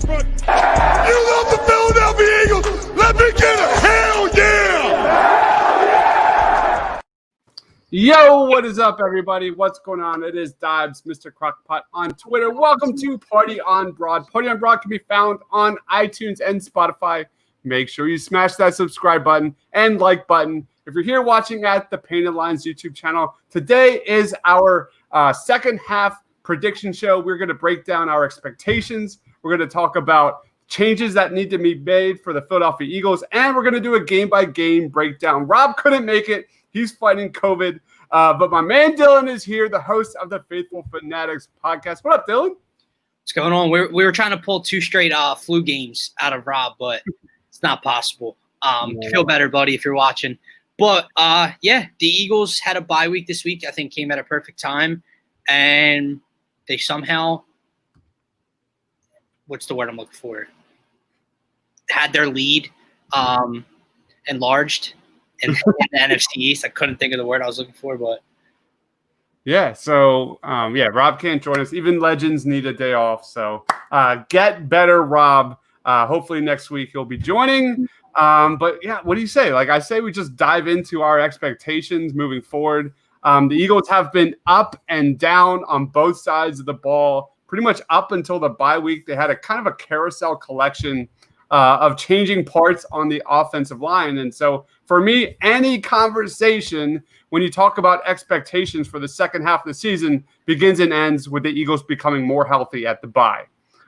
But you love the Philadelphia Eagles. Let me get a hell yeah! Yo, what is up, everybody? What's going on? It is Dibs, Mr. Crockpot on Twitter. Welcome to Party on Broad. Party on Broad can be found on iTunes and Spotify. Make sure you smash that subscribe button and like button. If you're here watching at the Painted Lines YouTube channel, today is our second half prediction show. We're going to break down our expectations. We're going to talk about changes that need to be made for the Philadelphia Eagles, and we're going to do a game-by-game breakdown. Rob couldn't make it. He's fighting COVID, but my man Dylan is here, the host of the Faithful Fanatics podcast. What up, Dylan? What's going on? We were trying to pull two straight flu games out of Rob, but it's not possible. Feel better, buddy, if you're watching. But, yeah, the Eagles had a bye week this week. I think came at a perfect time, and they somehow – what's the word I'm looking for? Had their lead enlarged in the NFC East. I couldn't think of the word I was looking for, but yeah. So Rob can't join us. Even legends need a day off. So get better, Rob. Hopefully next week he'll be joining. But yeah, what do you say? Like I say, we just dive into our expectations moving forward. The Eagles have been up and down on both sides of the ball. Pretty much up until the bye week, they had a kind of a carousel collection of changing parts on the offensive line. And so for me, any conversation when you talk about expectations for the second half of the season begins and ends with the Eagles becoming more healthy at the bye.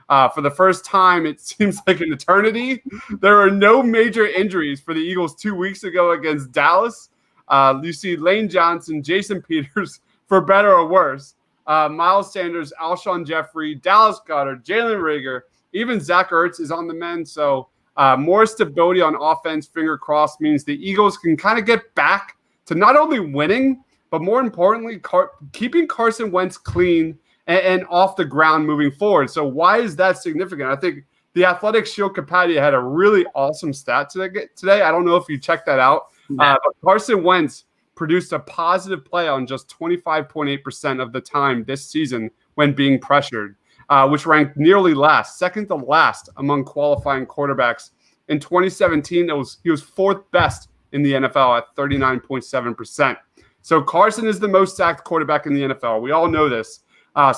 For the first time, it seems like an eternity, there are no major injuries for the Eagles 2 weeks ago against Dallas. You see Lane Johnson, Jason Peters, for better or worse, Miles Sanders, Alshon Jeffrey, Dallas Goedert, Jalen Reagor, even Zach Ertz is on the mend. So more stability on offense, finger crossed, means the Eagles can kind of get back to not only winning, but more importantly, keeping Carson Wentz clean and off the ground moving forward. So why is that significant? I think the Athletic Shield Kapadia had a really awesome stat today. I don't know if you checked that out. But Carson Wentz produced a positive play on just 25.8% of the time this season when being pressured, which ranked nearly second to last among qualifying quarterbacks. In 2017, he was fourth best in the NFL at 39.7%. So Carson is the most sacked quarterback in the NFL. We all know this.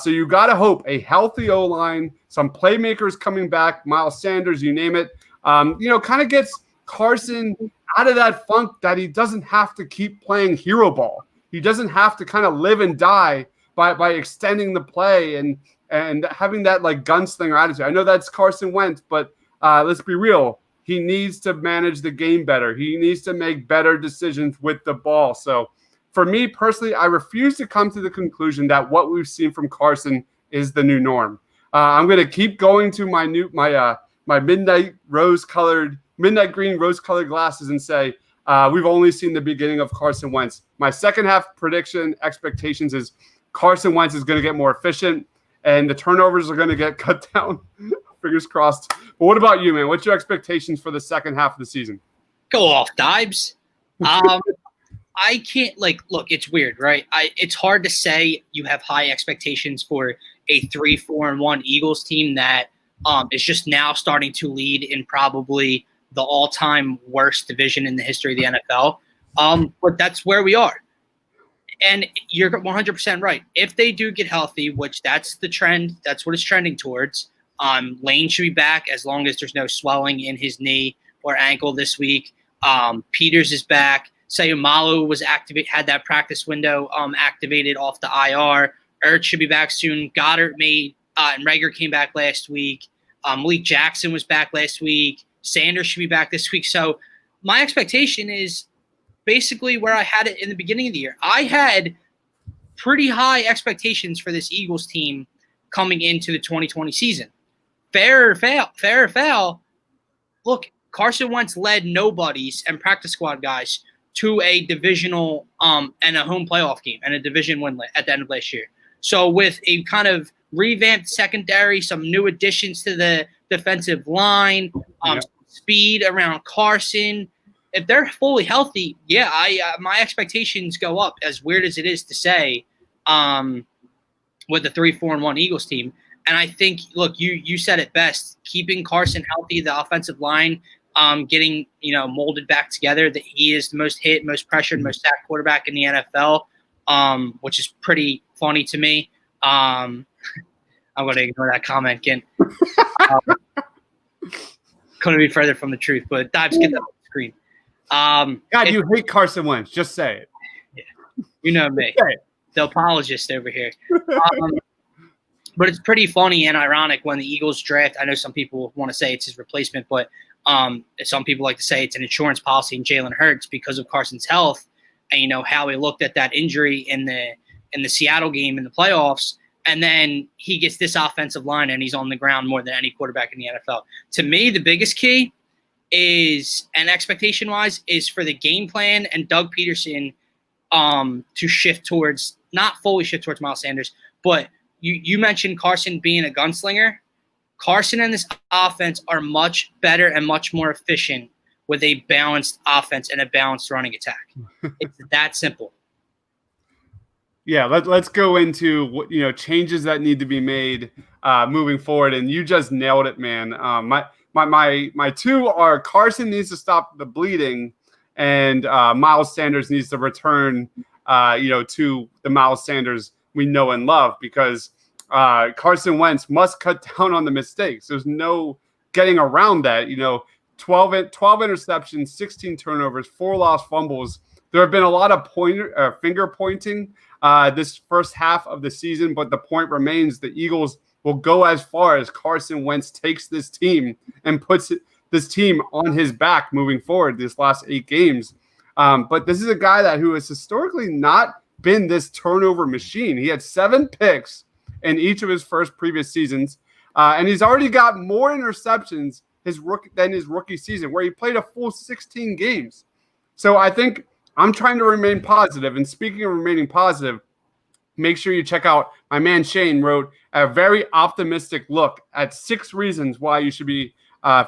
So you got to hope a healthy O-line, some playmakers coming back, Miles Sanders, you name it, kind of gets Carson out of that funk that he doesn't have to keep playing hero ball. He doesn't have to kind of live and die by extending the play and having that like gunslinger attitude. I know that's Carson Wentz, but let's be real. He needs to manage the game better. He needs to make better decisions with the ball. So for me personally, I refuse to come to the conclusion that what we've seen from Carson is the new norm. I'm going to keep going to my midnight green rose-colored glasses and say we've only seen the beginning of Carson Wentz. My second half prediction expectations is Carson Wentz is going to get more efficient and the turnovers are going to get cut down. Fingers crossed. But what about you, man? What's your expectations for the second half of the season? Go off, Dibes. I can't look, it's weird, right? It's hard to say you have high expectations for a 3-4-1 Eagles team that is just now starting to lead in probably the all-time worst division in the history of the NFL. But that's where we are. And you're 100% right. If they do get healthy, which that's the trend, that's what it's trending towards, Lane should be back as long as there's no swelling in his knee or ankle this week. Peters is back. Sayumalu was had that practice window activated off the IR. Ertz should be back soon. Goddard and Reagor came back last week. Malik Jackson was back last week. Sanders should be back this week. So my expectation is basically where I had it in the beginning of the year. I had pretty high expectations for this Eagles team coming into the 2020 season. Fair or foul, look, Carson Wentz led nobodies and practice squad guys to a divisional and a home playoff game and a division win at the end of last year. So with a kind of revamped secondary, some new additions to the defensive line, speed around Carson, if they're fully healthy, my expectations go up, as weird as it is to say, with the 3-4-1 Eagles team. And I think, look, you said it best. Keeping Carson healthy, the offensive line getting molded back together. That he is the most hit, most pressured, most sacked quarterback in the NFL, which is pretty funny to me. I'm going to ignore that comment again. Couldn't be further from the truth. But Dibes, get that on the screen. God, you hate Carson Wentz. Just say it. Yeah, you know me, the apologist over here. But it's pretty funny and ironic when the Eagles draft. I know some people want to say it's his replacement, but some people like to say it's an insurance policy in Jalen Hurts because of Carson's health and how he looked at that injury in the Seattle game in the playoffs. And then he gets this offensive line and he's on the ground more than any quarterback in the NFL. To me, the biggest key is, and expectation-wise, is for the game plan and Doug Peterson to shift towards, not fully shift towards Miles Sanders, but you mentioned Carson being a gunslinger. Carson and this offense are much better and much more efficient with a balanced offense and a balanced running attack. It's that simple. Yeah, let's go into what changes that need to be made moving forward. And you just nailed it, man. My two are Carson needs to stop the bleeding, and Miles Sanders needs to return, to the Miles Sanders we know and love, because Carson Wentz must cut down on the mistakes. There's no getting around that. 12 interceptions, 16 turnovers, 4 lost fumbles. There have been a lot of finger pointing this first half of the season, but the point remains the Eagles will go as far as Carson Wentz takes this team and puts this team on his back moving forward these last 8 games. But this is a guy who has historically not been this turnover machine. He had 7 picks in each of his previous seasons, and he's already got more interceptions than his rookie season, where he played a full 16 games. So I think I'm trying to remain positive. And speaking of remaining positive, make sure you check out my man Shane wrote a very optimistic look at 6 reasons why you should be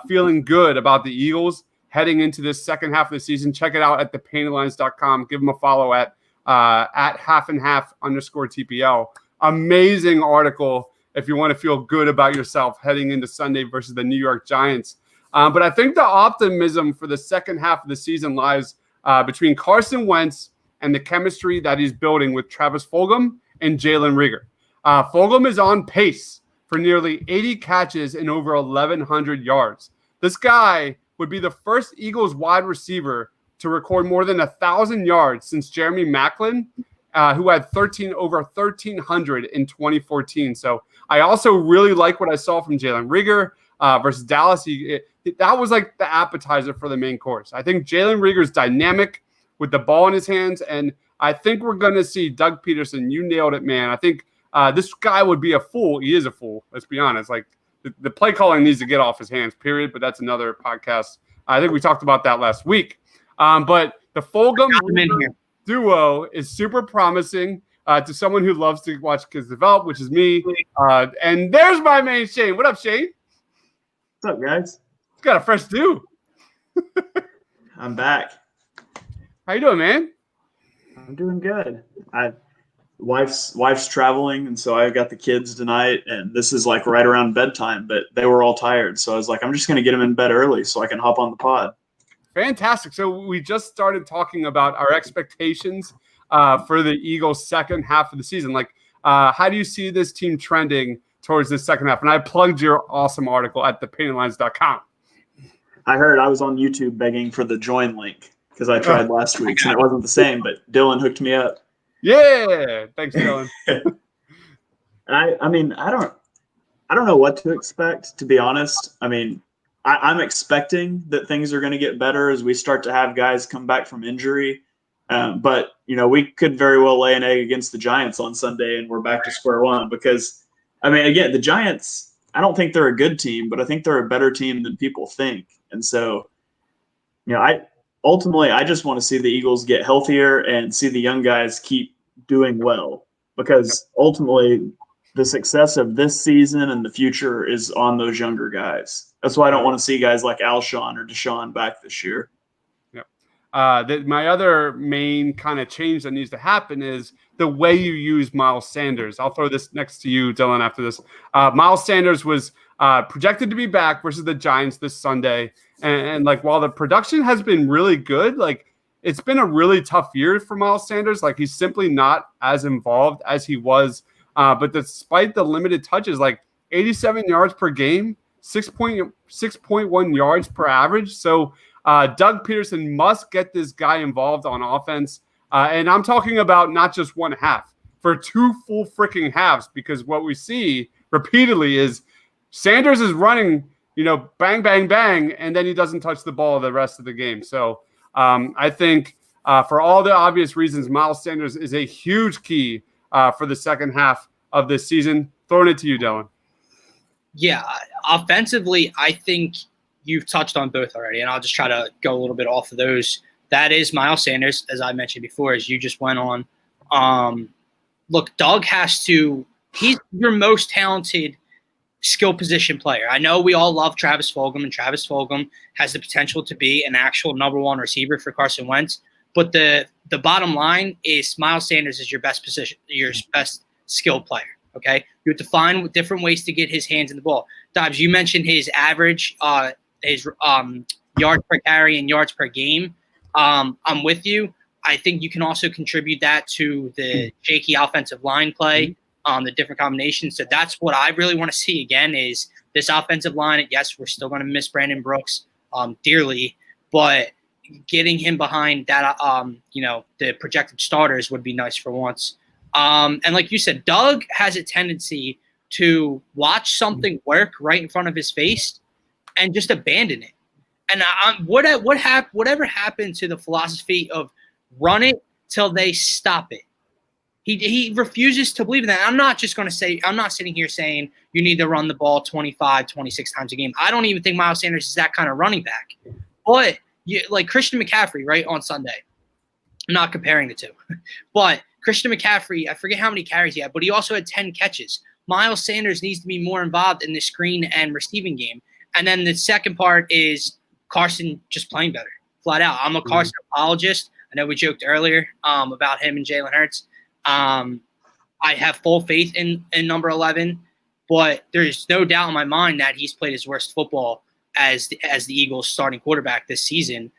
feeling good about the Eagles heading into this second half of the season. Check it out at thepaintlines.com. Give him a follow at @halfandhalf_TPL. Amazing article if you want to feel good about yourself heading into Sunday versus the New York Giants. But I think the optimism for the second half of the season lies between Carson Wentz and the chemistry that he's building with Travis Fulgham and Jalen Reagor. Fulgham is on pace for nearly 80 catches and over 1,100 yards. This guy would be the first Eagles wide receiver to record more than 1,000 yards since Jeremy Maclin, who had over 1,300 in 2014. So I also really like what I saw from Jalen Reagor versus Dallas. That was like the appetizer for the main course. I think Jalen Reagor's dynamic with the ball in his hands, and I think we're going to see Doug Peterson. You nailed it, man. I think this guy would be a fool. He is a fool. Let's be honest. Like the play calling needs to get off his hands, period. But that's another podcast. I think we talked about that last week. But the Fulgham duo is super promising to someone who loves to watch kids develop, which is me. And there's my man, Shane. What up, Shane? What's up, guys? He's got a fresh do. I'm back. How you doing, man? I'm doing good. Wife's traveling, and so I got the kids tonight, and this is like right around bedtime, but they were all tired. So I was like, I'm just going to get them in bed early so I can hop on the pod. Fantastic. So we just started talking about our expectations for the Eagles' second half of the season. Like, how do you see this team trending towards this second half? And I plugged your awesome article at thepaintlines.com. I heard I was on YouTube begging for the join link because I tried last week and it wasn't the same, but Dylan hooked me up. Yeah. Thanks, Dylan. I mean, I don't know what to expect, to be honest. I mean, I'm expecting that things are going to get better as we start to have guys come back from injury. But, we could very well lay an egg against the Giants on Sunday and we're back to square one because, I mean, again, the Giants, I don't think they're a good team, but I think they're a better team than people think. And so, I just want to see the Eagles get healthier and see the young guys keep doing well because ultimately the success of this season and the future is on those younger guys. That's why I don't want to see guys like Alshon or Deshaun back this year. Yep. My other main kind of change that needs to happen is the way you use Miles Sanders. I'll throw this next to you, Dylan, after this. Miles Sanders was projected to be back versus the Giants this Sunday. And like, while the production has been really good, like, it's been a really tough year for Miles Sanders. Like, he's simply not as involved as he was. But despite the limited touches, like 87 yards per game, 6.1 yards per average. So Doug Peterson must get this guy involved on offense. And I'm talking about not just one half, for 2 full freaking halves, because what we see repeatedly is Sanders is running, bang, bang, bang, and then he doesn't touch the ball the rest of the game. So I think for all the obvious reasons, Miles Sanders is a huge key for the second half of this season. Throwing it to you, Dylan. Yeah, offensively, I think you've touched on both already, and I'll just try to go a little bit off of those. That is Miles Sanders, as I mentioned before, as you just went on. Look, Doug he's your most talented skill position player. I know we all love Travis Fulgham, and Travis Fulgham has the potential to be an actual number 1 receiver for Carson Wentz. But the bottom line is Miles Sanders is your best position, your best skill player. Okay, you have to find different ways to get his hands in the ball. Dobbs, you mentioned his average, his yards per carry and yards per game. I'm with you. I think you can also contribute that to the shaky offensive line play, the different combinations. So that's what I really want to see again is this offensive line. Yes, we're still going to miss Brandon Brooks dearly, but getting him behind that, the projected starters would be nice for once. And like you said, Doug has a tendency to watch something work right in front of his face and just abandon it. And whatever happened to the philosophy of run it till they stop it? He refuses to believe in that. I'm not sitting here saying you need to run the ball 25, 26 times a game. I don't even think Miles Sanders is that kind of running back. But like Christian McCaffrey, right, on Sunday. I'm not comparing the two. But Christian McCaffrey, I forget how many carries he had, but he also had 10 catches. Miles Sanders needs to be more involved in the screen and receiving game. And then the second part is Carson just playing better, flat out. I'm a Carson apologist. I know we joked earlier about him and Jalen Hurts. I have full faith in number 11, but there's no doubt in my mind that he's played his worst football as the Eagles starting quarterback this season.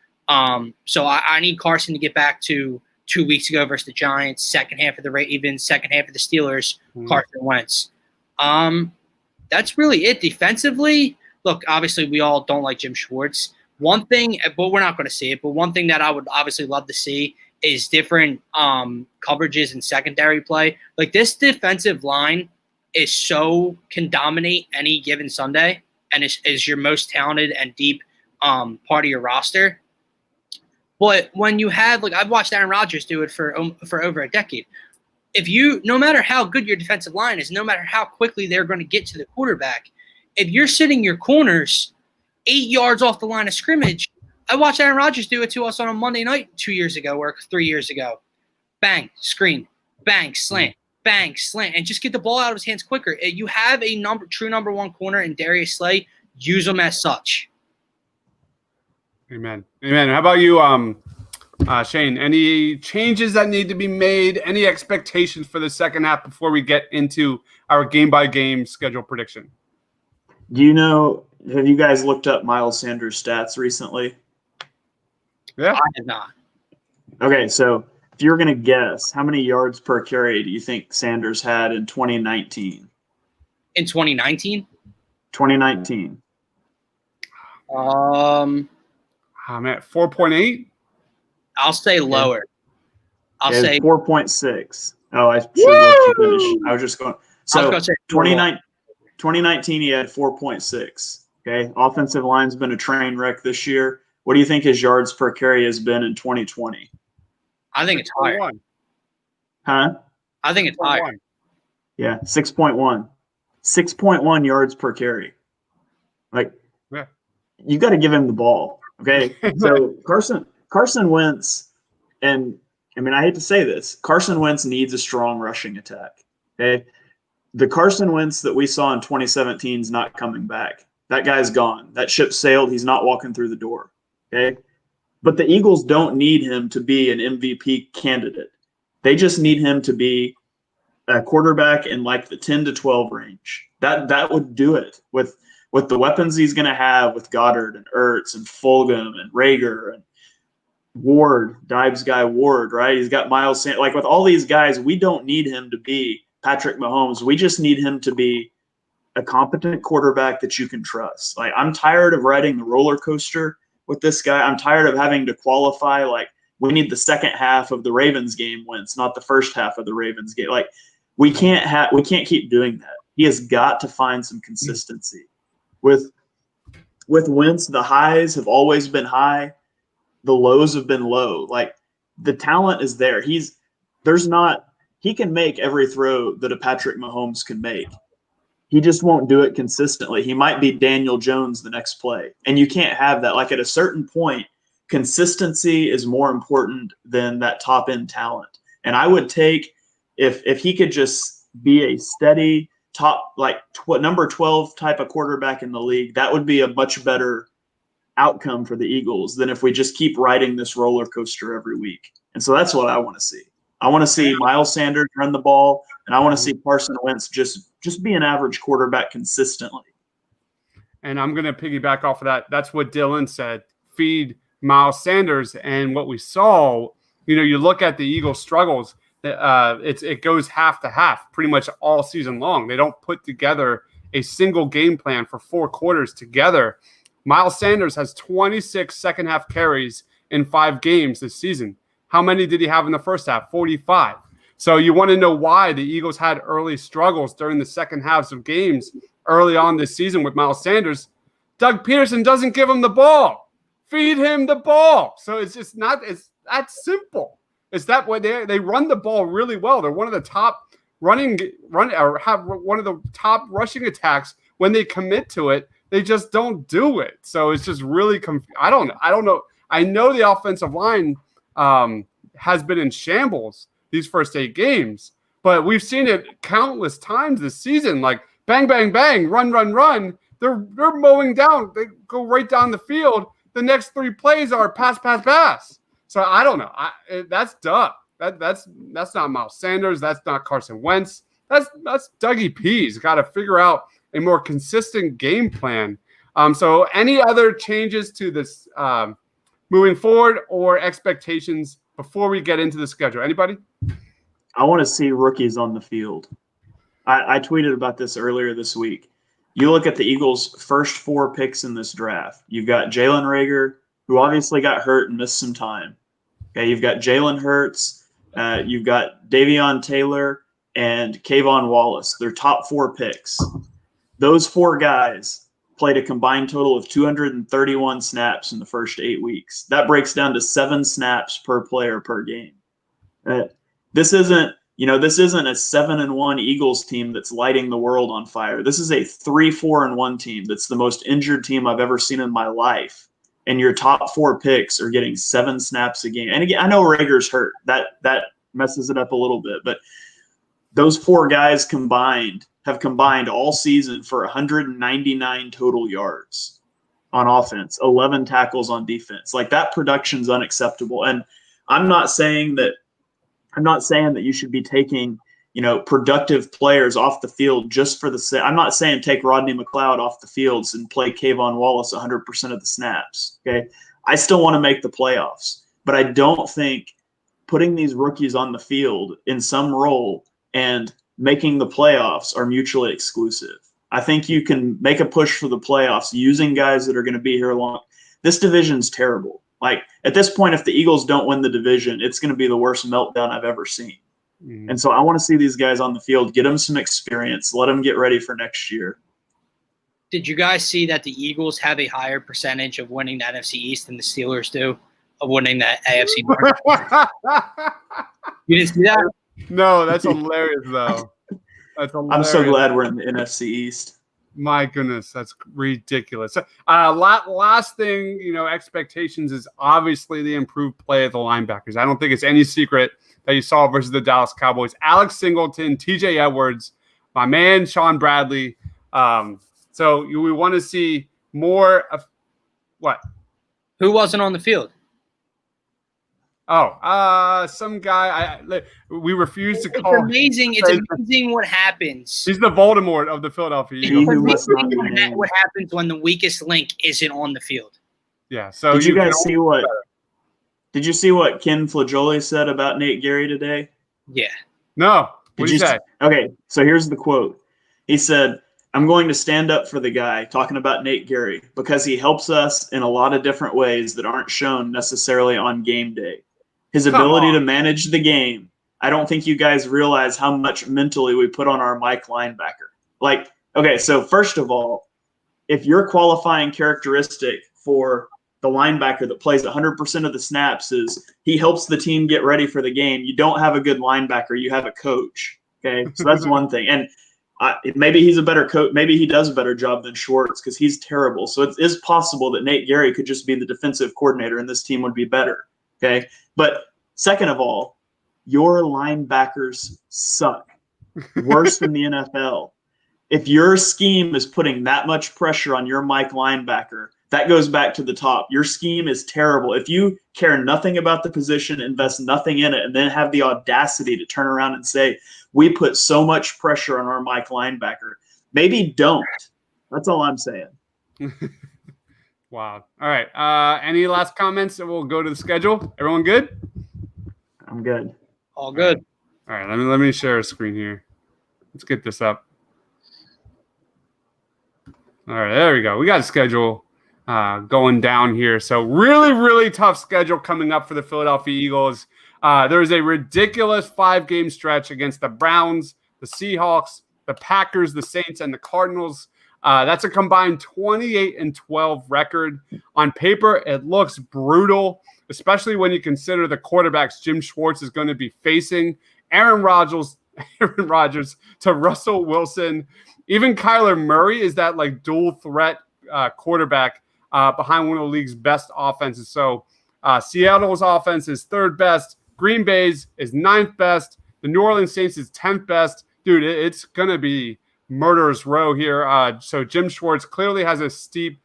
So I need Carson to get back to 2 weeks ago versus the Giants, second half of the Ravens, second half of the Steelers, Carson Wentz. That's really it. Defensively, look, obviously we all don't like Jim Schwartz. One thing, but we're not going to see it, but one thing that I would obviously love to see is different coverages and secondary play. Like this defensive line can dominate any given Sunday and is your most talented and deep part of your roster. But when you have, like, I've watched Aaron Rodgers do it for over a decade. No matter how good your defensive line is, no matter how quickly they're going to get to the quarterback, if you're sitting your corners 8 yards off the line of scrimmage, I watched Aaron Rodgers do it to us on a Monday night 2 years ago or 3 years ago. Bang, screen, bang, slant, and just get the ball out of his hands quicker. You have a true number 1 corner in Darius Slay. Use him as such. Amen. How about you, Shane? Any changes that need to be made? Any expectations for the second half before we get into our game-by-game schedule prediction? Have you guys looked up Miles Sanders' stats recently? Yeah. I have not. Okay, so if you were going to guess, how many yards per carry do you think Sanders had in 2019? In 2019? 2019. I'm at 4.8. I'll say lower. I'll say 4.6. Oh, I should let you finish. I was just going. So 2019, he had 4.6. Okay, offensive line's been a train wreck this year. What do you think his yards per carry has been in 2020? I think it's higher. Huh? I think it's higher. Yeah, 6.1. 6.1 yards per carry. Like, yeah. You got to give him the ball. Okay, so Carson Wentz, and I mean, I hate to say this, Carson Wentz needs a strong rushing attack. Okay, the Carson Wentz that we saw in 2017 is not coming back. That guy's gone. That ship sailed. He's not walking through the door. Okay, But the Eagles don't need him to be an MVP candidate. They just need him to be a quarterback in like the 10 to 12 range. That would do it with the weapons he's going to have with Goddard and Ertz and Fulgham and Rager and Ward, Dives guy Ward, right? He's got Miles Sanders. Like with all these guys, we don't need him to be Patrick Mahomes. We just need him to be a competent quarterback that you can trust. Like I'm tired of riding the roller coaster with this guy. I'm tired of having to qualify. Like we need the second half of the Ravens game wins, not the first half of the Ravens game. Like we can't keep doing that. He has got to find some consistency. With Wentz, the highs have always been high. The lows have been low. Like the talent is there. He can make every throw that a Patrick Mahomes can make. He just won't do it consistently. He might be Daniel Jones the next play. And you can't have that. Like at a certain point, consistency is more important than that top end talent. And I would take if he could just be a steady top, like number 12 type of quarterback in the league, that would be a much better outcome for the Eagles than if we just keep riding this roller coaster every week. And so that's what I want to see. I want to see Miles Sanders run the ball, and I want to see Carson Wentz just be an average quarterback consistently. And I'm going to piggyback off of that. That's what Dylan said. Feed Miles Sanders. And what we saw, you look at the Eagles' struggles, it goes half to half pretty much all season long. They don't put together a single game plan for 4 quarters together. Miles Sanders has 26 second-half carries in 5 games this season. How many did he have in the first half? 45. So you want to know why the Eagles had early struggles during the second halves of games early on this season with Miles Sanders. Doug Peterson doesn't give him the ball. Feed him the ball. So it's just not – it's that simple. It's that way they run the ball really well. They're one of the top have one of the top rushing attacks. When they commit to it, they just don't do it. So it's just really I don't know. I know the offensive line has been in shambles these first 8 games, but we've seen it countless times this season. Like bang, bang, bang, run, run, run. They're mowing down. They go right down the field. The next 3 plays are pass, pass, pass. So I don't know. That's Doug. That's not Miles Sanders. That's not Carson Wentz. That's Dougie P's got to figure out a more consistent game plan. So any other changes to this moving forward or expectations before we get into the schedule? Anybody? I want to see rookies on the field. I tweeted about this earlier this week. You look at the Eagles' first 4 picks in this draft. You've got Jalen Reagor, who obviously got hurt and missed some time. Okay, you've got Jalen Hurts. You've got Davion Taylor and Kayvon Wallace. They're top 4 picks. Those 4 guys played a combined total of 231 snaps in the first 8 weeks. That breaks down to 7 snaps per player per game. This isn't a 7-1 Eagles team that's lighting the world on fire. This is a 3-4-1 team that's the most injured team I've ever seen in my life. And your top 4 picks are getting 7 snaps a game. And again, I know Rager's hurt. That messes it up a little bit. But those 4 guys have combined all season for 199 total yards on offense, 11 tackles on defense. Like that production's unacceptable. And I'm not saying that you should be taking, productive players off the field just for the sake. I'm not saying take Rodney McLeod off the fields and play Kayvon Wallace 100% of the snaps. Okay. I still want to make the playoffs, but I don't think putting these rookies on the field in some role and making the playoffs are mutually exclusive. I think you can make a push for the playoffs using guys that are going to be here long. This division's terrible. Like at this point, if the Eagles don't win the division, it's going to be the worst meltdown I've ever seen. Mm-hmm. And so I want to see these guys on the field, get them some experience, let them get ready for next year. Did you guys see that the Eagles have a higher percentage of winning the NFC East than the Steelers do of winning that AFC North? You didn't see that? No, that's hilarious, though. That's hilarious. I'm so glad we're in the NFC East. My goodness, that's ridiculous. Last thing, expectations is obviously the improved play of the linebackers. I don't think it's any secret that you saw versus the Dallas Cowboys. Alex Singleton, TJ Edwards, my man Sean Bradley. So we want to see more of what? Who wasn't on the field? Some guy. We refuse to It's call. amazing. It's amazing what happens. He's the Voldemort of the Philadelphia It's Eagles. amazing what happens when the weakest link isn't on the field. Yeah. So did you guys see what? Did you see what Ken Flagioli said about Nate Gary today? Yeah. No. What did you say? Okay, so here's the quote. He said, "I'm going to stand up for the guy," talking about Nate Gary, "because he helps us in a lot of different ways that aren't shown necessarily on game day. His ability to manage the game. I don't think you guys realize how much mentally we put on our Mike linebacker." Like, okay, so first of all, if your qualifying characteristic for the linebacker that plays 100% of the snaps is he helps the team get ready for the game, you don't have a good linebacker, you have a coach. Okay, so that's one thing. And maybe he's a better coach. Maybe he does a better job than Schwartz because he's terrible. So it is possible that Nate Gary could just be the defensive coordinator and this team would be better. Okay, but second of all, your linebackers suck worse than the NFL. If your scheme is putting that much pressure on your Mike linebacker, that goes back to the top. Your scheme is terrible. If you care nothing about the position, invest nothing in it, and then have the audacity to turn around and say, we put so much pressure on our Mike linebacker, maybe don't. That's all I'm saying. Wow. All right. Any last comments? We'll go to the schedule. Everyone good? I'm good. All good. All right. Let me share a screen here. Let's get this up. All right. There we go. We got a schedule going down here. So really, really tough schedule coming up for the Philadelphia Eagles. There's a ridiculous 5-game stretch against the Browns, the Seahawks, the Packers, the Saints, and the Cardinals. That's a combined 28-12 record. On paper, it looks brutal, especially when you consider the quarterbacks Jim Schwartz is going to be facing. Aaron Rodgers to Russell Wilson. Even Kyler Murray is that like dual threat quarterback behind one of the league's best offenses. So Seattle's offense is 3rd best. Green Bay's is 9th best. The New Orleans Saints is 10th best. Dude, it's going to be murderous row here. So Jim Schwartz clearly has a steep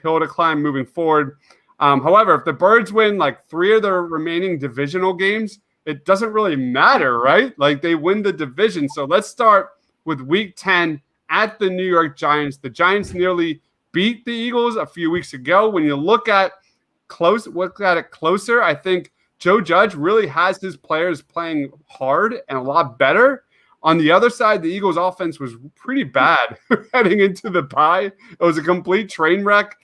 hill to climb moving forward. However, if the Birds win like 3 of their remaining divisional games, it doesn't really matter, right? Like they win the division. So let's start with week 10 at the New York Giants. The Giants nearly beat the Eagles a few weeks ago. When you look at it closer, I think Joe Judge really has his players playing hard and a lot better. On the other side, the Eagles' offense was pretty bad heading into the bye. It was a complete train wreck.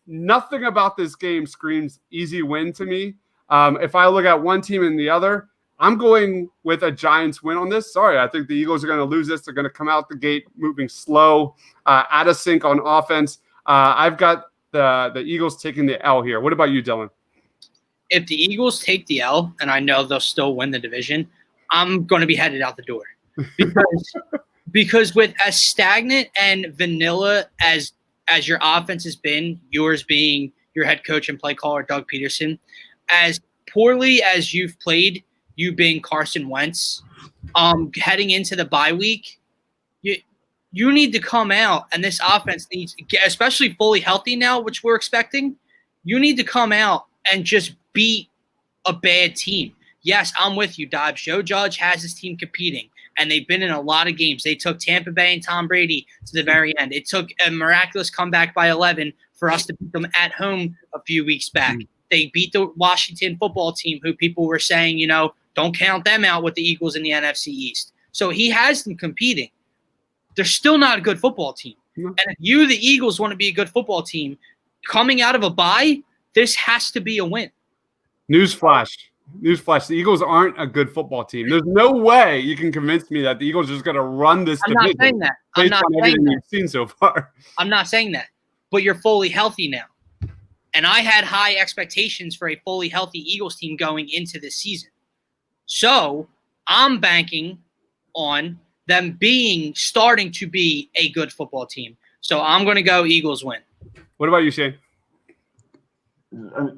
Nothing about this game screams easy win to me. If I look at one team and the other, I'm going with a Giants win on this. Sorry, I think the Eagles are going to lose this. They're going to come out the gate moving slow, out of sync on offense. I've got the Eagles taking the L here. What about you, Dylan? If the Eagles take the L, and I know they'll still win the division, I'm going to be headed out the door. Because with as stagnant and vanilla as your offense has been, yours being your head coach and play caller, Doug Peterson, as poorly as you've played, you being Carson Wentz, heading into the bye week, you need to come out, and this offense needs, especially fully healthy now, which we're expecting, you need to come out and just beat a bad team. Yes, I'm with you, Dobbs. Joe Judge has his team competing, and they've been in a lot of games. They took Tampa Bay and Tom Brady to the very end. It took a miraculous comeback by 11 for us to beat them at home a few weeks back. They beat the Washington football team, who people were saying, don't count them out with the Eagles in the NFC East. So he has them competing. They're still not a good football team. And if you, the Eagles, want to be a good football team, coming out of a bye, this has to be a win. Newsflash. The Eagles aren't a good football team. There's no way you can convince me that the Eagles are just going to run this division. I'm not saying that. Based on everything you've seen so far. I'm not saying that. But you're fully healthy now. And I had high expectations for a fully healthy Eagles team going into this season. So I'm banking on them starting to be a good football team. So I'm going to go Eagles win. What about you, Shane?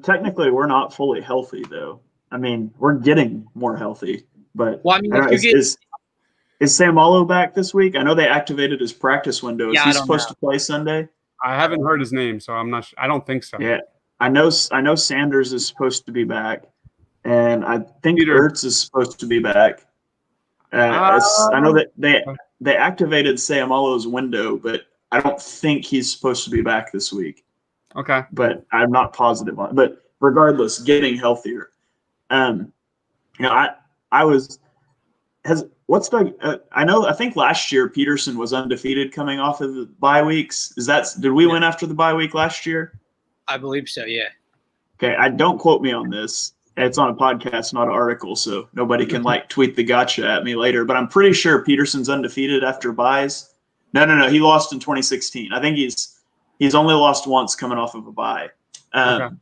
Technically, we're not fully healthy, though. I mean, we're getting more healthy. But is Samalo back this week? I know they activated his practice window. Is he supposed to play Sunday? I haven't heard his name, so I'm not sure. I don't think so. Yeah. I know Sanders is supposed to be back, and I think Ertz is supposed to be back. I know that they activated Sayamalo's window, but I don't think he's supposed to be back this week. Okay. But I'm not positive on it. But regardless, getting healthier. I think last year Peterson was undefeated coming off of the bye weeks. Did we win after the bye week last year? I believe so, yeah. Okay, don't quote me on this. It's on a podcast, not an article, so nobody can tweet the gotcha at me later. But I'm pretty sure Peterson's undefeated after byes. No. He lost in 2016. I think he's only lost once coming off of a bye. And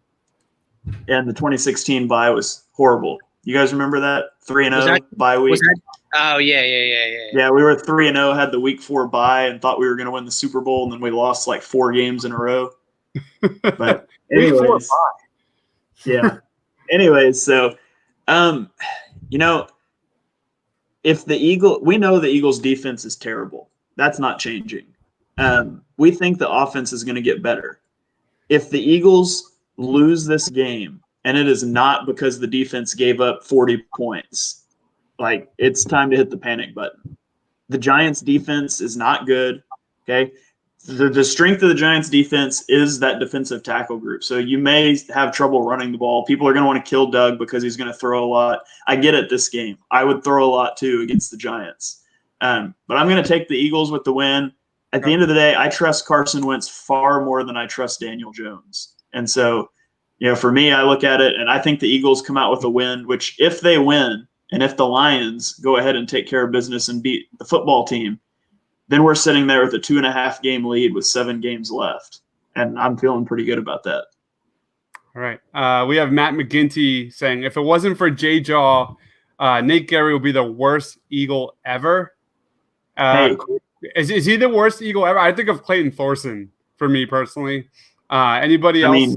the 2016 bye was horrible. You guys remember that 3-0 bye week? Oh yeah. Yeah, we were 3-0, had the week 4 bye, and thought we were going to win the Super Bowl, and then we lost like 4 games in a row. But anyways, yeah. Anyways, so if we know the Eagles' defense is terrible. That's not changing. We think the offense is going to get better. If the Eagles lose this game, and it is not because the defense gave up 40 points, it's time to hit the panic button. The Giants' defense is not good. Okay. The strength of the Giants' defense is that defensive tackle group. So you may have trouble running the ball. People are going to want to kill Doug because he's going to throw a lot. I get it this game. I would throw a lot too against the Giants. But I'm going to take the Eagles with the win. At the end of the day, I trust Carson Wentz far more than I trust Daniel Jones. And so, for me, I look at it and I think the Eagles come out with a win, which if they win and if the Lions go ahead and take care of business and beat the football team, then we're sitting there with a 2.5 game lead with 7 games left. And I'm feeling pretty good about that. All right. We have Matt McGinty saying, if it wasn't for J-Jaw, Nate Gary will be the worst Eagle ever. Is he the worst Eagle ever? I think of Clayton Thorson for me personally. Anybody else?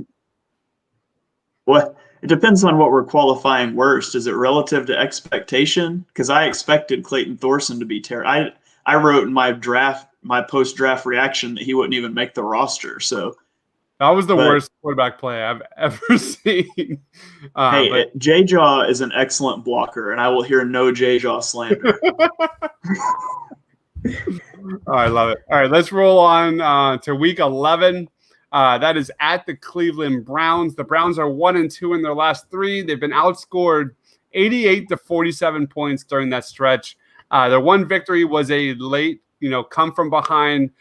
It depends on what we're qualifying worst. Is it relative to expectation? Because I expected Clayton Thorson to be terrible. I wrote in my post-draft reaction that he wouldn't even make the roster. So that was the worst quarterback play I've ever seen. J-Jaw is an excellent blocker, and I will hear no J-Jaw slander. I love it. All right, let's roll on to week 11. That is at the Cleveland Browns. The Browns are 1-2 in their last 3. They've been outscored 88-47 points during that stretch. Their one victory was a late, come from behind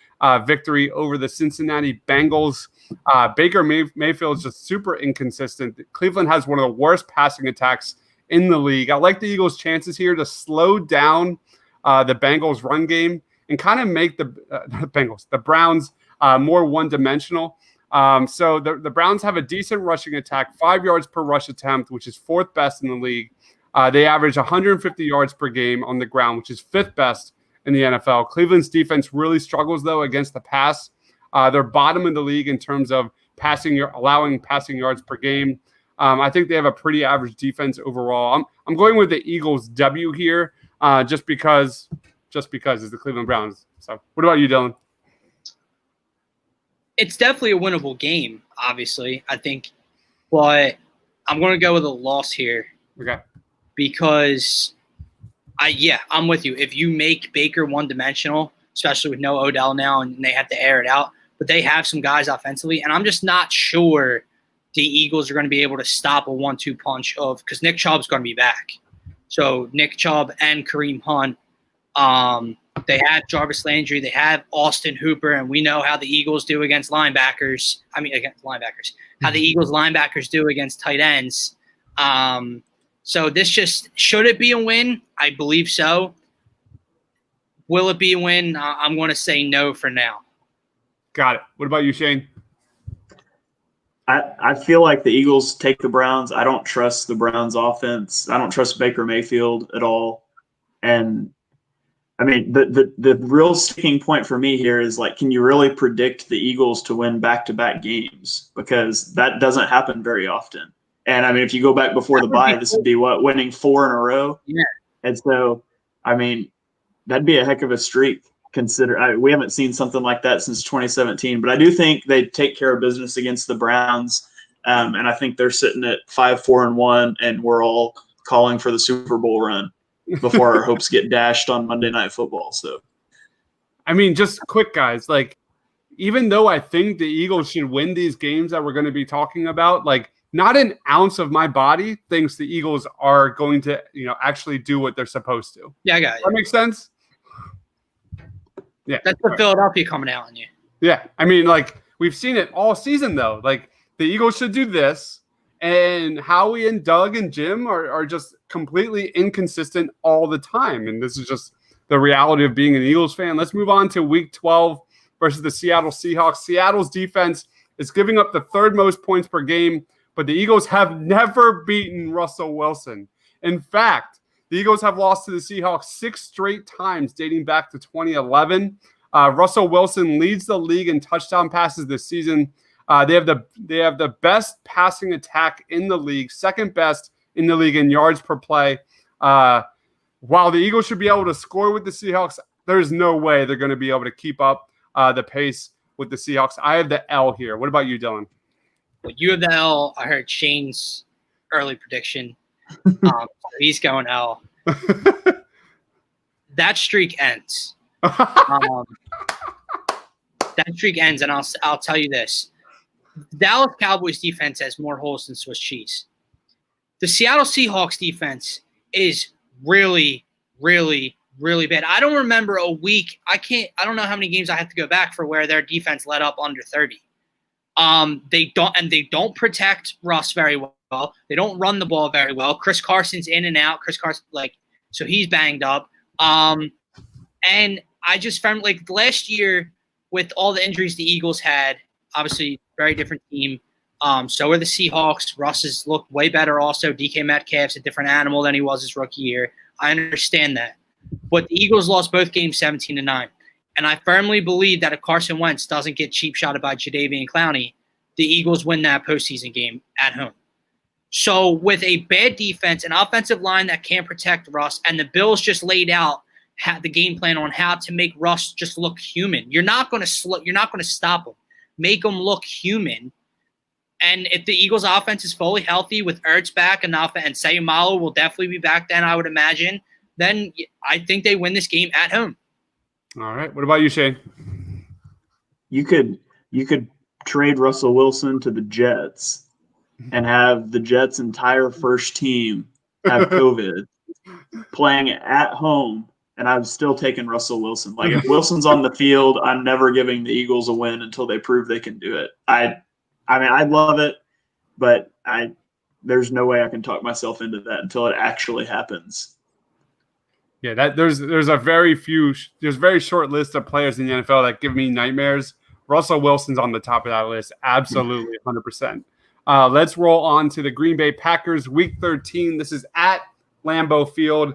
victory over the Cincinnati Bengals. Baker Mayfield is just super inconsistent. Cleveland has one of the worst passing attacks in the league. I like the Eagles' chances here to slow down the Bengals' run game and kind of make the Browns more one-dimensional. So the Browns have a decent rushing attack, 5 yards per rush attempt, which is 4th best in the league. They average 150 yards per game on the ground, which is 5th best in the NFL. Cleveland's defense really struggles, though, against the pass. They're bottom in the league in terms of allowing passing yards per game. I think they have a pretty average defense overall. I'm going with the Eagles W here, just because it's the Cleveland Browns. So what about you, Dylan? It's definitely a winnable game, obviously, I think. But I'm going to go with a loss here. Okay. Because, I'm with you. If you make Baker one-dimensional, especially with no Odell now, and they have to air it out, but they have some guys offensively, and I'm just not sure the Eagles are going to be able to stop a 1-2 punch because Nick Chubb's going to be back. So Nick Chubb and Kareem Hunt, they have Jarvis Landry, they have Austin Hooper, and we know how the Eagles do against linebackers. How the Eagles linebackers do against tight ends. So this should it be a win? I believe so. Will it be a win? I'm going to say no for now. Got it. What about you, Shane? I feel like the Eagles take the Browns. I don't trust the Browns offense. I don't trust Baker Mayfield at all. And I mean, the real sticking point for me here is can you really predict the Eagles to win back-to-back games? Because that doesn't happen very often. And I mean, if you go back before the bye, this would be winning 4 in a row. Yeah. And so, I mean, that'd be a heck of a streak. We haven't seen something like that since 2017, but I do think they take care of business against the Browns. And I think they're sitting at 5-4-1, and we're all calling for the Super Bowl run before our hopes get dashed on Monday Night Football. So, I mean, just quick, guys. Like, even though I think the Eagles should win these games that we're going to be talking about, like, not an ounce of my body thinks the Eagles are going to, actually do what they're supposed to. Yeah, I got it. That makes sense? Yeah. That's the Philadelphia coming out on you. Yeah. I mean, like, we've seen it all season, though. Like, the Eagles should do this, and Howie and Doug and Jim are just completely inconsistent all the time. And this is just the reality of being an Eagles fan. Let's move on to Week 12 versus the Seattle Seahawks. Seattle's defense is giving up the third most points per game, but the Eagles have never beaten Russell Wilson. In fact, the Eagles have lost to the Seahawks 6 straight times dating back to 2011. Russell Wilson leads the league in touchdown passes this season. They have the best passing attack in the league, second best in the league in yards per play. While the Eagles should be able to score with the Seahawks, there's no way they're going to be able to keep up the pace with the Seahawks. I have the L here. What about you, Dylan? Well, you have the L. I heard Shane's early prediction. So he's going L. That streak ends. That streak ends, and I'll tell you this. Dallas Cowboys defense has more holes than Swiss cheese. The Seattle Seahawks defense is really, really, really bad. I don't remember a week. I don't know how many games I have to go back for where their defense let up under 30. They don't protect Russ very well. They don't run the ball very well. Chris Carson's in and out. So he's banged up. And I just found last year with all the injuries the Eagles had, obviously very different team. So are the Seahawks. Russ has looked way better also. DK Metcalf's a different animal than he was his rookie year. I understand that. But the Eagles lost both games 17-9. And I firmly believe that if Carson Wentz doesn't get cheap shotted by Jadeveon Clowney, the Eagles win that postseason game at home. So with a bad defense, an offensive line that can't protect Russ, and the Bills just laid out the game plan on how to make Russ just look human. You're not going to stop him. Make him look human. And if the Eagles' offense is fully healthy with Ertz back and Sayumalo will definitely be back then, I would imagine, then I think they win this game at home. All right. What about you, Shane? You could trade Russell Wilson to the Jets and have the Jets' entire first team have COVID playing at home, and I'm still taking Russell Wilson. Like, if Wilson's on the field, I'm never giving the Eagles a win until they prove they can do it. I mean, I love it, but there's no way I can talk myself into that until it actually happens. Yeah, there's a very short list of players in the NFL that give me nightmares. Russell Wilson's on the top of that list, absolutely, 100%. Let's roll on to the Green Bay Packers, Week 13. This is at Lambeau Field.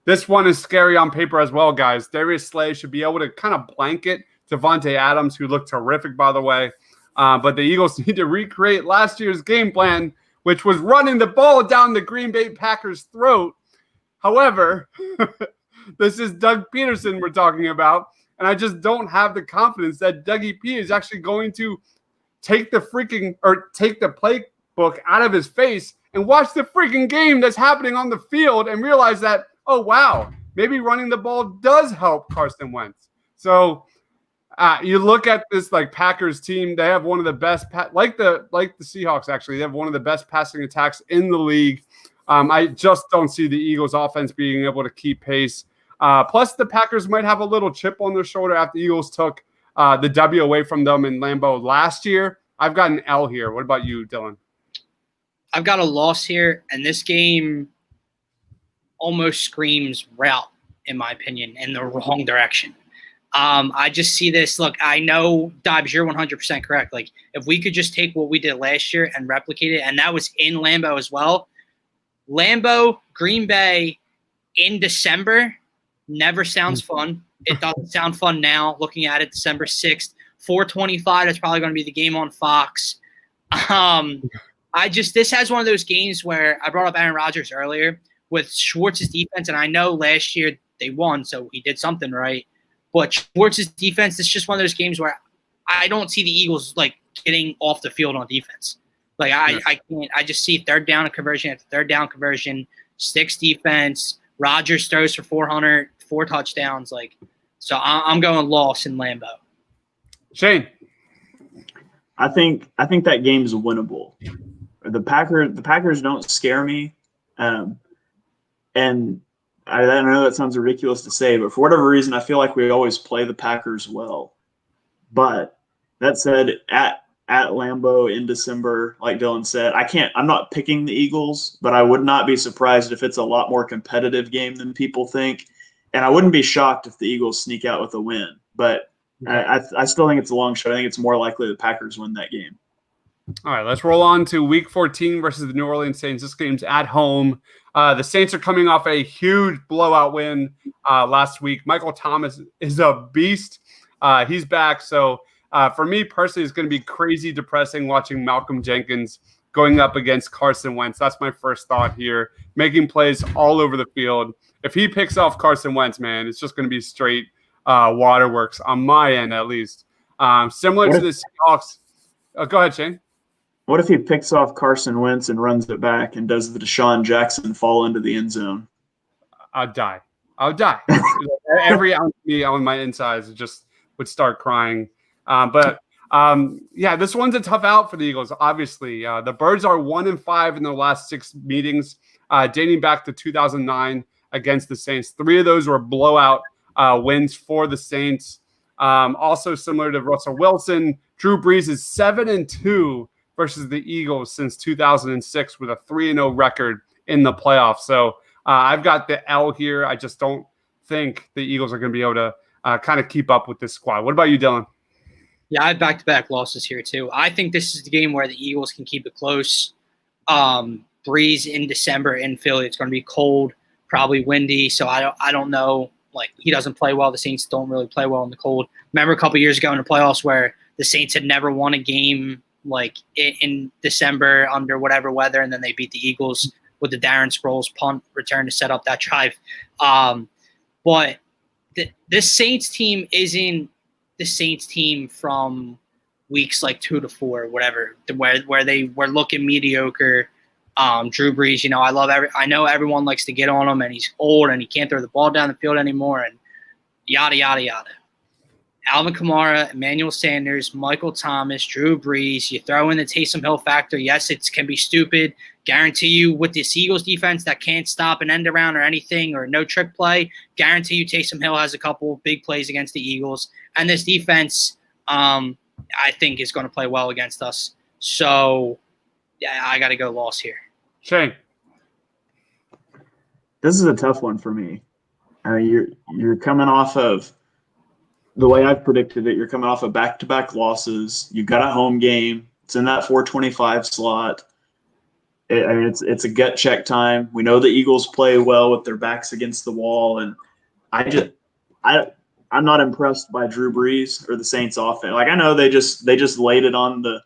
This one is scary on paper as well, guys. Darius Slay should be able to kind of blanket Devontae Adams, who looked terrific, by the way. But the Eagles need to recreate last year's game plan, which was running the ball down the Green Bay Packers' throat. However, this is Doug Peterson we're talking about, and I just don't have the confidence that Dougie P is actually going to take the playbook out of his face and watch the freaking game that's happening on the field and realize that, oh, wow, maybe running the ball does help Carson Wentz. So you look at this Packers team, they have one of the best, like the Seahawks, actually, they have one of the best passing attacks in the league. I just don't see the Eagles offense being able to keep pace. Plus, the Packers might have a little chip on their shoulder after the Eagles took the W away from them in Lambeau last year. I've got an L here. What about you, Dylan? I've got a loss here, and this game almost screams route, in my opinion, in the wrong direction. I just see this. Look, I know, Dobbs, you're 100% correct. Like, if we could just take what we did last year and replicate it, and that was in Lambeau as well. Lambeau, Green Bay in December never sounds fun. It doesn't sound fun now looking at it. December 6th, 4:25. That's probably going to be the game on Fox. This has one of those games where I brought up Aaron Rodgers earlier with Schwartz's defense, and I know last year they won, so he did something right. But Schwartz's defense, it's just one of those games where I don't see the Eagles getting off the field on defense. Like I can't. I just see third down conversion after third down conversion, sticks defense. Rodgers throws for 400, 4 touchdowns. Like, so I'm going loss in Lambeau. Shane, I think that game's winnable. The Packers don't scare me, and I know that sounds ridiculous to say, but for whatever reason, I feel like we always play the Packers well. But that said, at Lambeau in December, like Dylan said, I'm not picking the Eagles, but I would not be surprised if it's a lot more competitive game than people think. And I wouldn't be shocked if the Eagles sneak out with a win. But I still think it's a long shot. I think it's more likely the Packers win that game. All right, let's roll on to Week 14 versus the New Orleans Saints. This game's at home. The Saints are coming off a huge blowout win last week. Michael Thomas is a beast. He's back. So for me personally, it's going to be crazy depressing watching Malcolm Jenkins going up against Carson Wentz. That's my first thought here. Making plays all over the field. If he picks off Carson Wentz, man, it's just going to be straight waterworks on my end, at least. Similar to the Seahawks. Go ahead, Shane. What if he picks off Carson Wentz and runs it back and does the Deshaun Jackson fall into the end zone? I'd die. Every ounce of me on my insides just would start crying. But this one's a tough out for the Eagles, obviously. The Birds are 1-5 in their last 6 meetings, dating back to 2009 against the Saints. 3 of those were blowout wins for the Saints. Also similar to Russell Wilson, Drew Brees is 7-2 versus the Eagles since 2006 with a 3-0 record in the playoffs. So I've got the L here. I just don't think the Eagles are going to be able to kind of keep up with this squad. What about you, Dylan? Yeah, I have back-to-back losses here too. I think this is the game where the Eagles can keep it close. Breeze in December in Philly. It's going to be cold, probably windy. So I don't know. Like, he doesn't play well. The Saints don't really play well in the cold. Remember a couple years ago in the playoffs where the Saints had never won a game like in December under whatever weather, and then they beat the Eagles with the Darren Sproles punt return to set up that drive. But the Saints team isn't the Saints team from weeks like 2 to 4, whatever, where they were looking mediocre. Drew Brees, I know everyone likes to get on him, and he's old and he can't throw the ball down the field anymore, and yada yada yada. Alvin Kamara, Emmanuel Sanders, Michael Thomas, Drew Brees. You throw in the Taysom Hill factor. Yes, it can be stupid. Guarantee you with this Eagles defense that can't stop an end around or anything or no trick play, guarantee you Taysom Hill has a couple big plays against the Eagles. And this defense, I think, is going to play well against us. So, yeah, I got to go loss here. Shane. This is a tough one for me. I mean, you're coming off of – the way I've predicted it, you're coming off of back-to-back losses. You've got a home game. It's in that 425 slot. It's a gut check time. We know the Eagles play well with their backs against the wall, and I'm not impressed by Drew Brees or the Saints offense. Like, I know they just laid it on the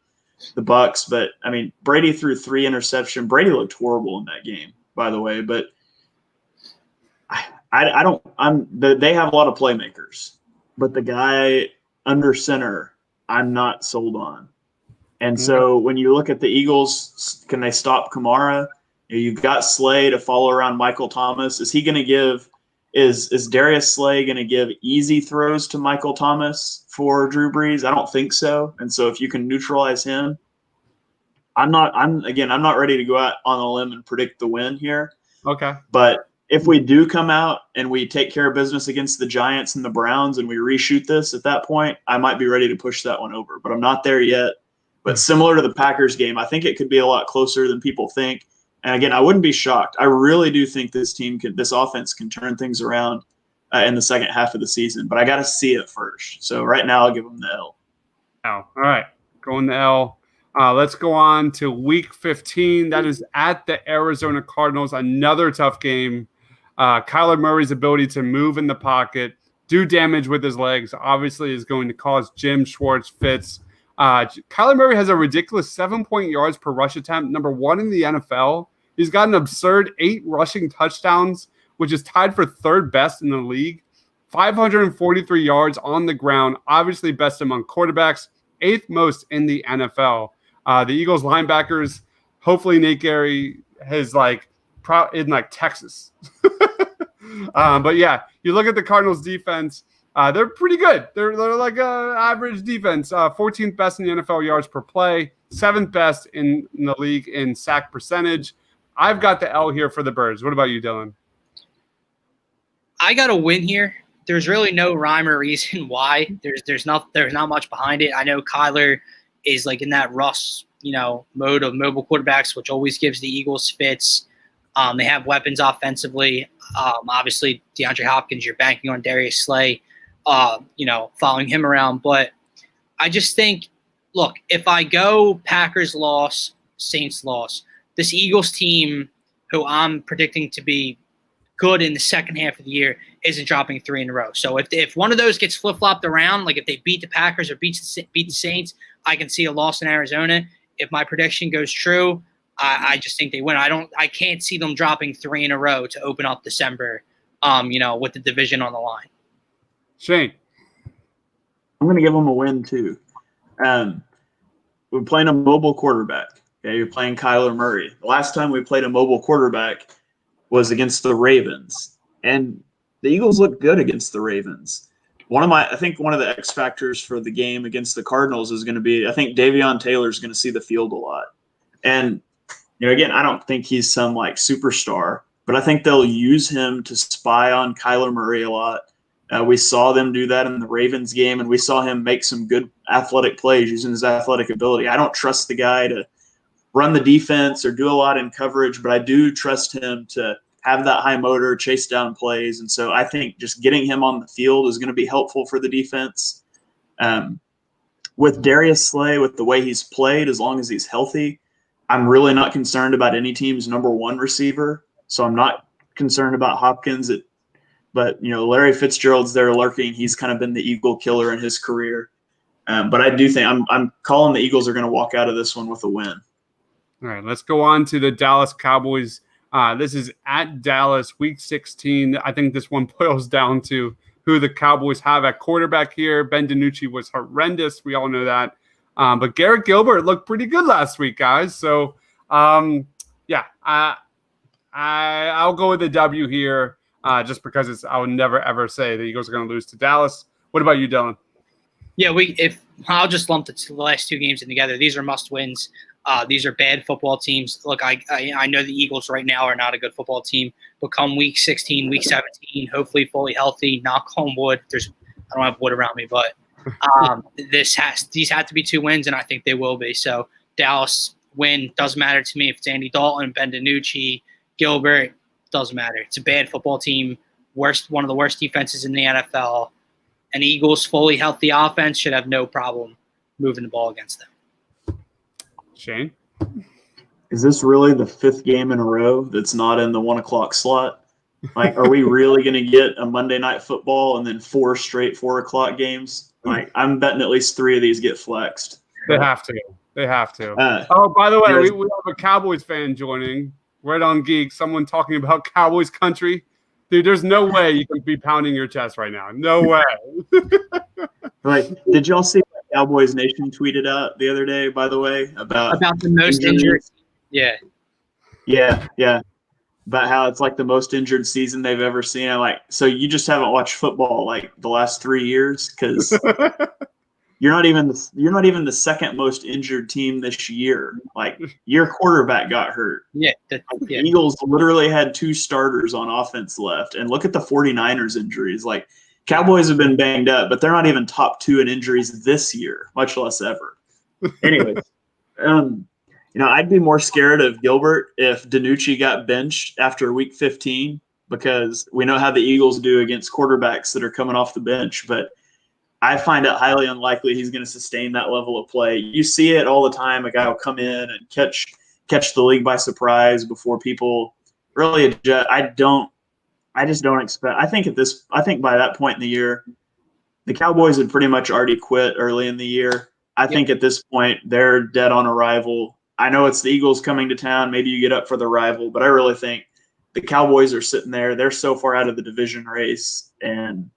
Bucks, but I mean, Brady threw 3 interceptions. Brady looked horrible in that game, by the way, but they have a lot of playmakers. But the guy under center, I'm not sold on. And so when you look at the Eagles, can they stop Kamara? You've got Slay to follow around Michael Thomas. Is he going to give is Darius Slay going to give easy throws to Michael Thomas for Drew Brees? I don't think so. And so if you can neutralize him, I'm not ready to go out on a limb and predict the win here. Okay. But if we do come out and we take care of business against the Giants and the Browns and we reshoot this at that point, I might be ready to push that one over. But I'm not there yet. But similar to the Packers game, I think it could be a lot closer than people think. And again, I wouldn't be shocked. I really do think this offense can turn things around in the second half of the season. But I got to see it first. So right now, I'll give them the L. All right. Going the L. Let's go on to Week 15. That is at the Arizona Cardinals. Another tough game. Kyler Murray's ability to move in the pocket, do damage with his legs, obviously is going to cause Jim Schwartz fits. Kyler Murray has a ridiculous 7 yards per rush attempt, number 1 in the NFL. He's got an absurd 8 rushing touchdowns, which is tied for 3rd best in the league. 543 yards on the ground, obviously best among quarterbacks, 8th most in the NFL. The Eagles linebackers, hopefully Nate Gary is in Texas. But yeah, you look at the Cardinals defense, they're pretty good. They're like a average defense, 14th best in the NFL yards per play, 7th best in the league in sack percentage. I've got the L here for the Birds. What about you, Dylan? I got a win here. There's really no rhyme or reason why. There's not much behind it. I know Kyler is like in that Russ, mode of mobile quarterbacks, which always gives the Eagles fits. They have weapons offensively. Obviously, DeAndre Hopkins, you're banking on Darius Slay, following him around. But I just think, look, if I go Packers loss, Saints loss, this Eagles team, who I'm predicting to be good in the second half of the year, isn't dropping 3 in a row. So if one of those gets flip-flopped around, like if they beat the Packers or beat the Saints, I can see a loss in Arizona. If my prediction goes true, I just think they win. I can't see them dropping 3 in a row to open up December, with the division on the line. Shane. I'm going to give them a win too. We're playing a mobile quarterback. Okay, you're playing Kyler Murray. The last time we played a mobile quarterback was against the Ravens, and the Eagles looked good against the Ravens. I think one of the X factors for the game against the Cardinals is going to be, I think Davion Taylor is going to see the field a lot. And, again, I don't think he's some superstar, but I think they'll use him to spy on Kyler Murray a lot. We saw them do that in the Ravens game, and we saw him make some good athletic plays using his athletic ability. I don't trust the guy to run the defense or do a lot in coverage, but I do trust him to have that high motor, chase down plays. And so I think just getting him on the field is going to be helpful for the defense. With Darius Slay, with the way he's played, as long as he's healthy, I'm really not concerned about any team's number 1 receiver. So I'm not concerned about Hopkins. But Larry Fitzgerald's there lurking. He's kind of been the Eagle killer in his career. But I do think I'm calling the Eagles are going to walk out of this one with a win. All right, let's go on to the Dallas Cowboys. This is at Dallas, Week 16. I think this one boils down to who the Cowboys have at quarterback here. Ben DiNucci was horrendous. We all know that. But Garrett Gilbert looked pretty good last week, guys. So, I'll go with the W here just because I would never, ever say the Eagles are going to lose to Dallas. What about you, Dylan? Yeah, I'll just lump the last 2 games in together. These are must-wins. These are bad football teams. Look, I know the Eagles right now are not a good football team, but come Week 16, Week 17, hopefully fully healthy, knock on wood. I don't have wood around me, but these have to be 2 wins, and I think they will be. So Dallas win, doesn't matter to me if it's Andy Dalton, Ben DiNucci, Gilbert, doesn't matter. It's a bad football team, one of the worst defenses in the NFL. An Eagles fully healthy offense should have no problem moving the ball against them. Shane? Is this really the 5th game in a row that's not in the 1 o'clock slot? Are we really going to get a Monday Night Football and then 4 straight 4 o'clock games? I'm betting at least 3 of these get flexed. They have to. By the way, we have a Cowboys fan joining. Right on Geek, someone talking about Cowboys country. Dude, there's no way you can be pounding your chest right now. No way. Did y'all see what Cowboys Nation tweeted out the other day, by the way, about the most injured? Yeah. About how it's the most injured season they've ever seen. So you just haven't watched football the last 3 years because you're not even the second most injured team this year. Your quarterback got hurt. Yeah. The Eagles literally had 2 starters on offense left, and look at the 49ers injuries. Cowboys have been banged up, but they're not even top 2 in injuries this year, much less ever. Anyways, I'd be more scared of Gilbert if DiNucci got benched after Week 15 because we know how the Eagles do against quarterbacks that are coming off the bench. But I find it highly unlikely he's going to sustain that level of play. You see it all the time. A guy will come in and catch the league by surprise before people really adjust. I just don't expect. I think by that point in the year, the Cowboys had pretty much already quit early in the year. I think at this point they're dead on arrival. I know it's the Eagles coming to town. Maybe you get up for the rival, but I really think the Cowboys are sitting there. They're so far out of the division race, and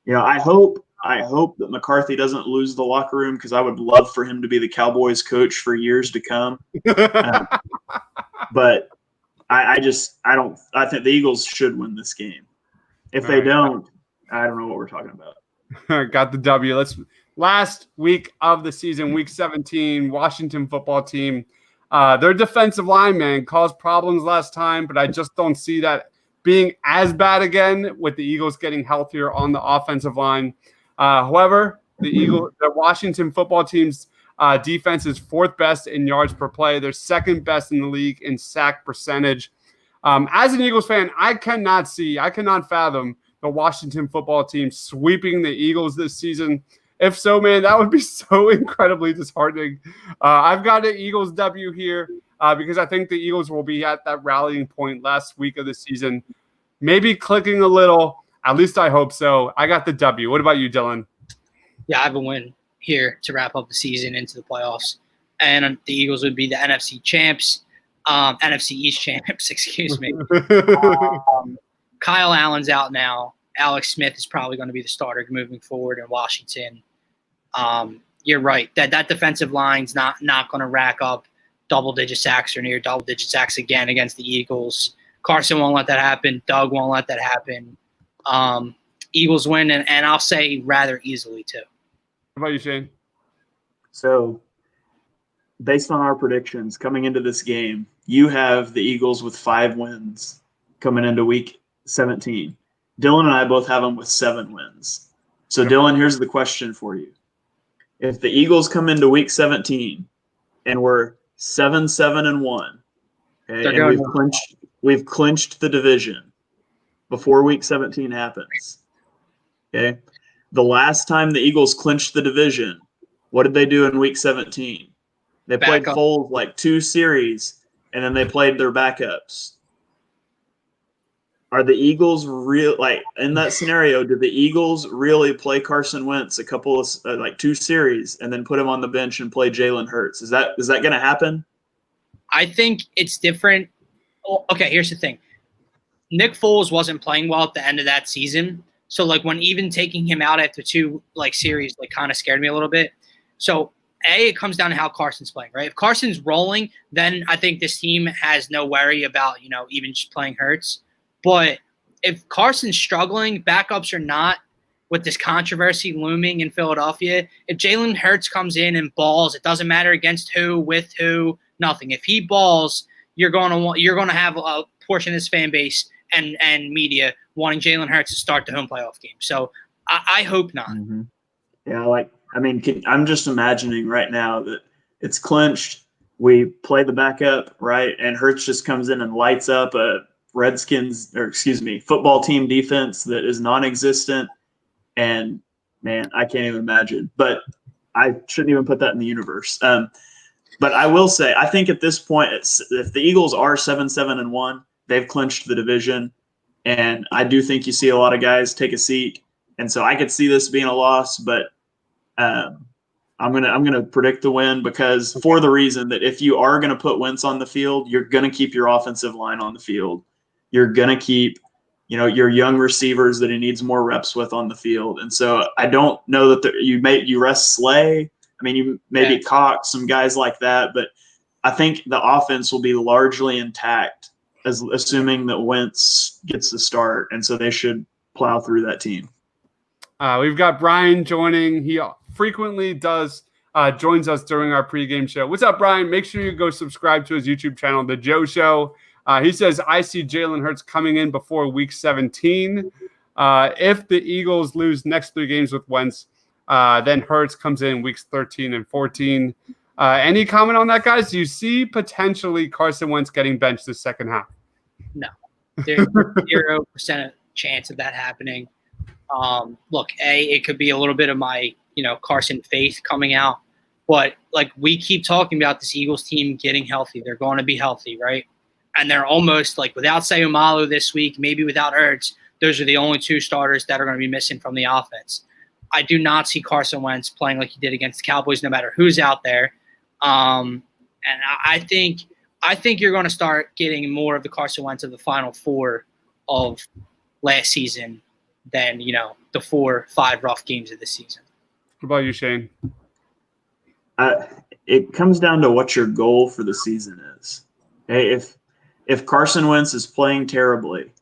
I hope I hope that McCarthy doesn't lose the locker room because I would love for him to be the Cowboys coach for years to come. But I think the Eagles should win this game. If they don't, I don't know what we're talking about. Got the W. Last week of the season, week 17, Washington football team. Their defensive line, man, caused problems last time, but I just don't see that being as bad again with the Eagles getting healthier on the offensive line. However, the Washington football team's defense is 4th best in yards per play. They're 2nd best in the league in sack percentage. As an Eagles fan, I cannot fathom the Washington football team sweeping the Eagles this season. If so, man, that would be so incredibly disheartening. I've got an Eagles W here because I think the Eagles will be at that rallying point last week of the season. Maybe clicking a little. At least I hope so. I got the W. What about you, Dylan? Yeah, I have a win here to wrap up the season into the playoffs. And the Eagles would be the NFC champs. NFC East champs, excuse me. Kyle Allen's out now. Alex Smith is probably going to be the starter moving forward in Washington. You're right. That defensive line's not going to rack up double-digit sacks or near double-digit sacks again against the Eagles. Carson won't let that happen. Doug won't let that happen. Eagles win, and I'll say rather easily too. What about you, Shane? So, based on our predictions coming into this game, you have the Eagles with 5 wins coming into week 17. Dylan and I both have them with 7 wins. So, Dylan, here's the question for you. If the Eagles come into week 17 and we're 7-7-1, okay, and we've clinched the division before week 17 happens, okay? The last time the Eagles clinched the division, what did they do in week 17? They played Foles like 2 series, and then they played their backups. Are the Eagles in that scenario? Did the Eagles really play Carson Wentz a couple of 2 series and then put him on the bench and play Jalen Hurts? Is that going to happen? I think it's different. Well, okay, here's the thing. Nick Foles wasn't playing well at the end of that season, so when even taking him out after 2 series kind of scared me a little bit. So it comes down to how Carson's playing, right? If Carson's rolling, then I think this team has no worry about even just playing Hurts. But if Carson's struggling, backups or not, with this controversy looming in Philadelphia, if Jalen Hurts comes in and balls, it doesn't matter against who, with who, nothing. If he balls, you're going to have a portion of this fan base and media wanting Jalen Hurts to start the home playoff game. So I hope not. Mm-hmm. Yeah, I'm just imagining right now that it's clinched. We play the backup, right, and Hurts just comes in and lights up a football team defense that is non-existent. And man, I can't even imagine, but I shouldn't even put that in the universe. But I will say, I think at this point, if the Eagles are 7-7-1, they've clinched the division. And I do think you see a lot of guys take a seat. And so I could see this being a loss, but I'm gonna predict the win because for the reason that if you are going to put Wentz on the field, you're going to keep your offensive line on the field. You're going to keep, your young receivers that he needs more reps with on the field. And so I don't know that you rest Slay. I mean, you maybe Cox, some guys like that, but I think the offense will be largely intact, assuming that Wentz gets the start. And so they should plow through that team. We've got Brian joining. He frequently joins us during our pregame show. What's up, Brian? Make sure you go subscribe to his YouTube channel, The Joe Show. He says, I see Jalen Hurts coming in before week 17. If the Eagles lose next 3 games with Wentz, then Hurts comes in weeks 13 and 14. Any comment on that, guys? Do you see potentially Carson Wentz getting benched the second half? No. There's 0% chance of that happening. Look, it could be a little bit of my, Carson faith coming out. But, we keep talking about this Eagles team getting healthy. They're going to be healthy, right? And they're almost, without Sayumalu this week, maybe without Ertz, those are the only 2 starters that are going to be missing from the offense. I do not see Carson Wentz playing like he did against the Cowboys, no matter who's out there. And I think you're going to start getting more of the Carson Wentz of the Final 4 of last season than, the 4-5 rough games of the season. What about you, Shane? It comes down to what your goal for the season is. Okay? If Carson Wentz is playing terribly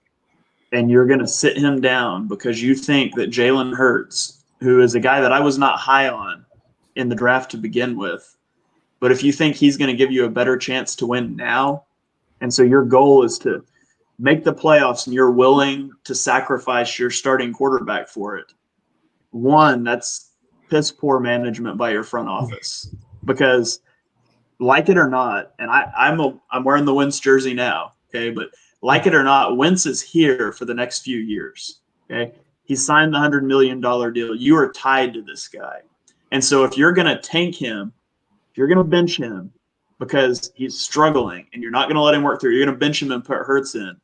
and you're going to sit him down because you think that Jalen Hurts, who is a guy that I was not high on in the draft to begin with, but if you think he's going to give you a better chance to win now, and so your goal is to make the playoffs and you're willing to sacrifice your starting quarterback for it, one, that's piss poor management by your front office. Because like it or not, and I'm wearing the Wentz jersey now, okay, but like it or not, Wentz is here for the next few years, okay? He signed the $100 million deal. You are tied to this guy. And so if you're going to tank him, if you're going to bench him because he's struggling and you're not going to let him work through, you're going to bench him and put Hurts in,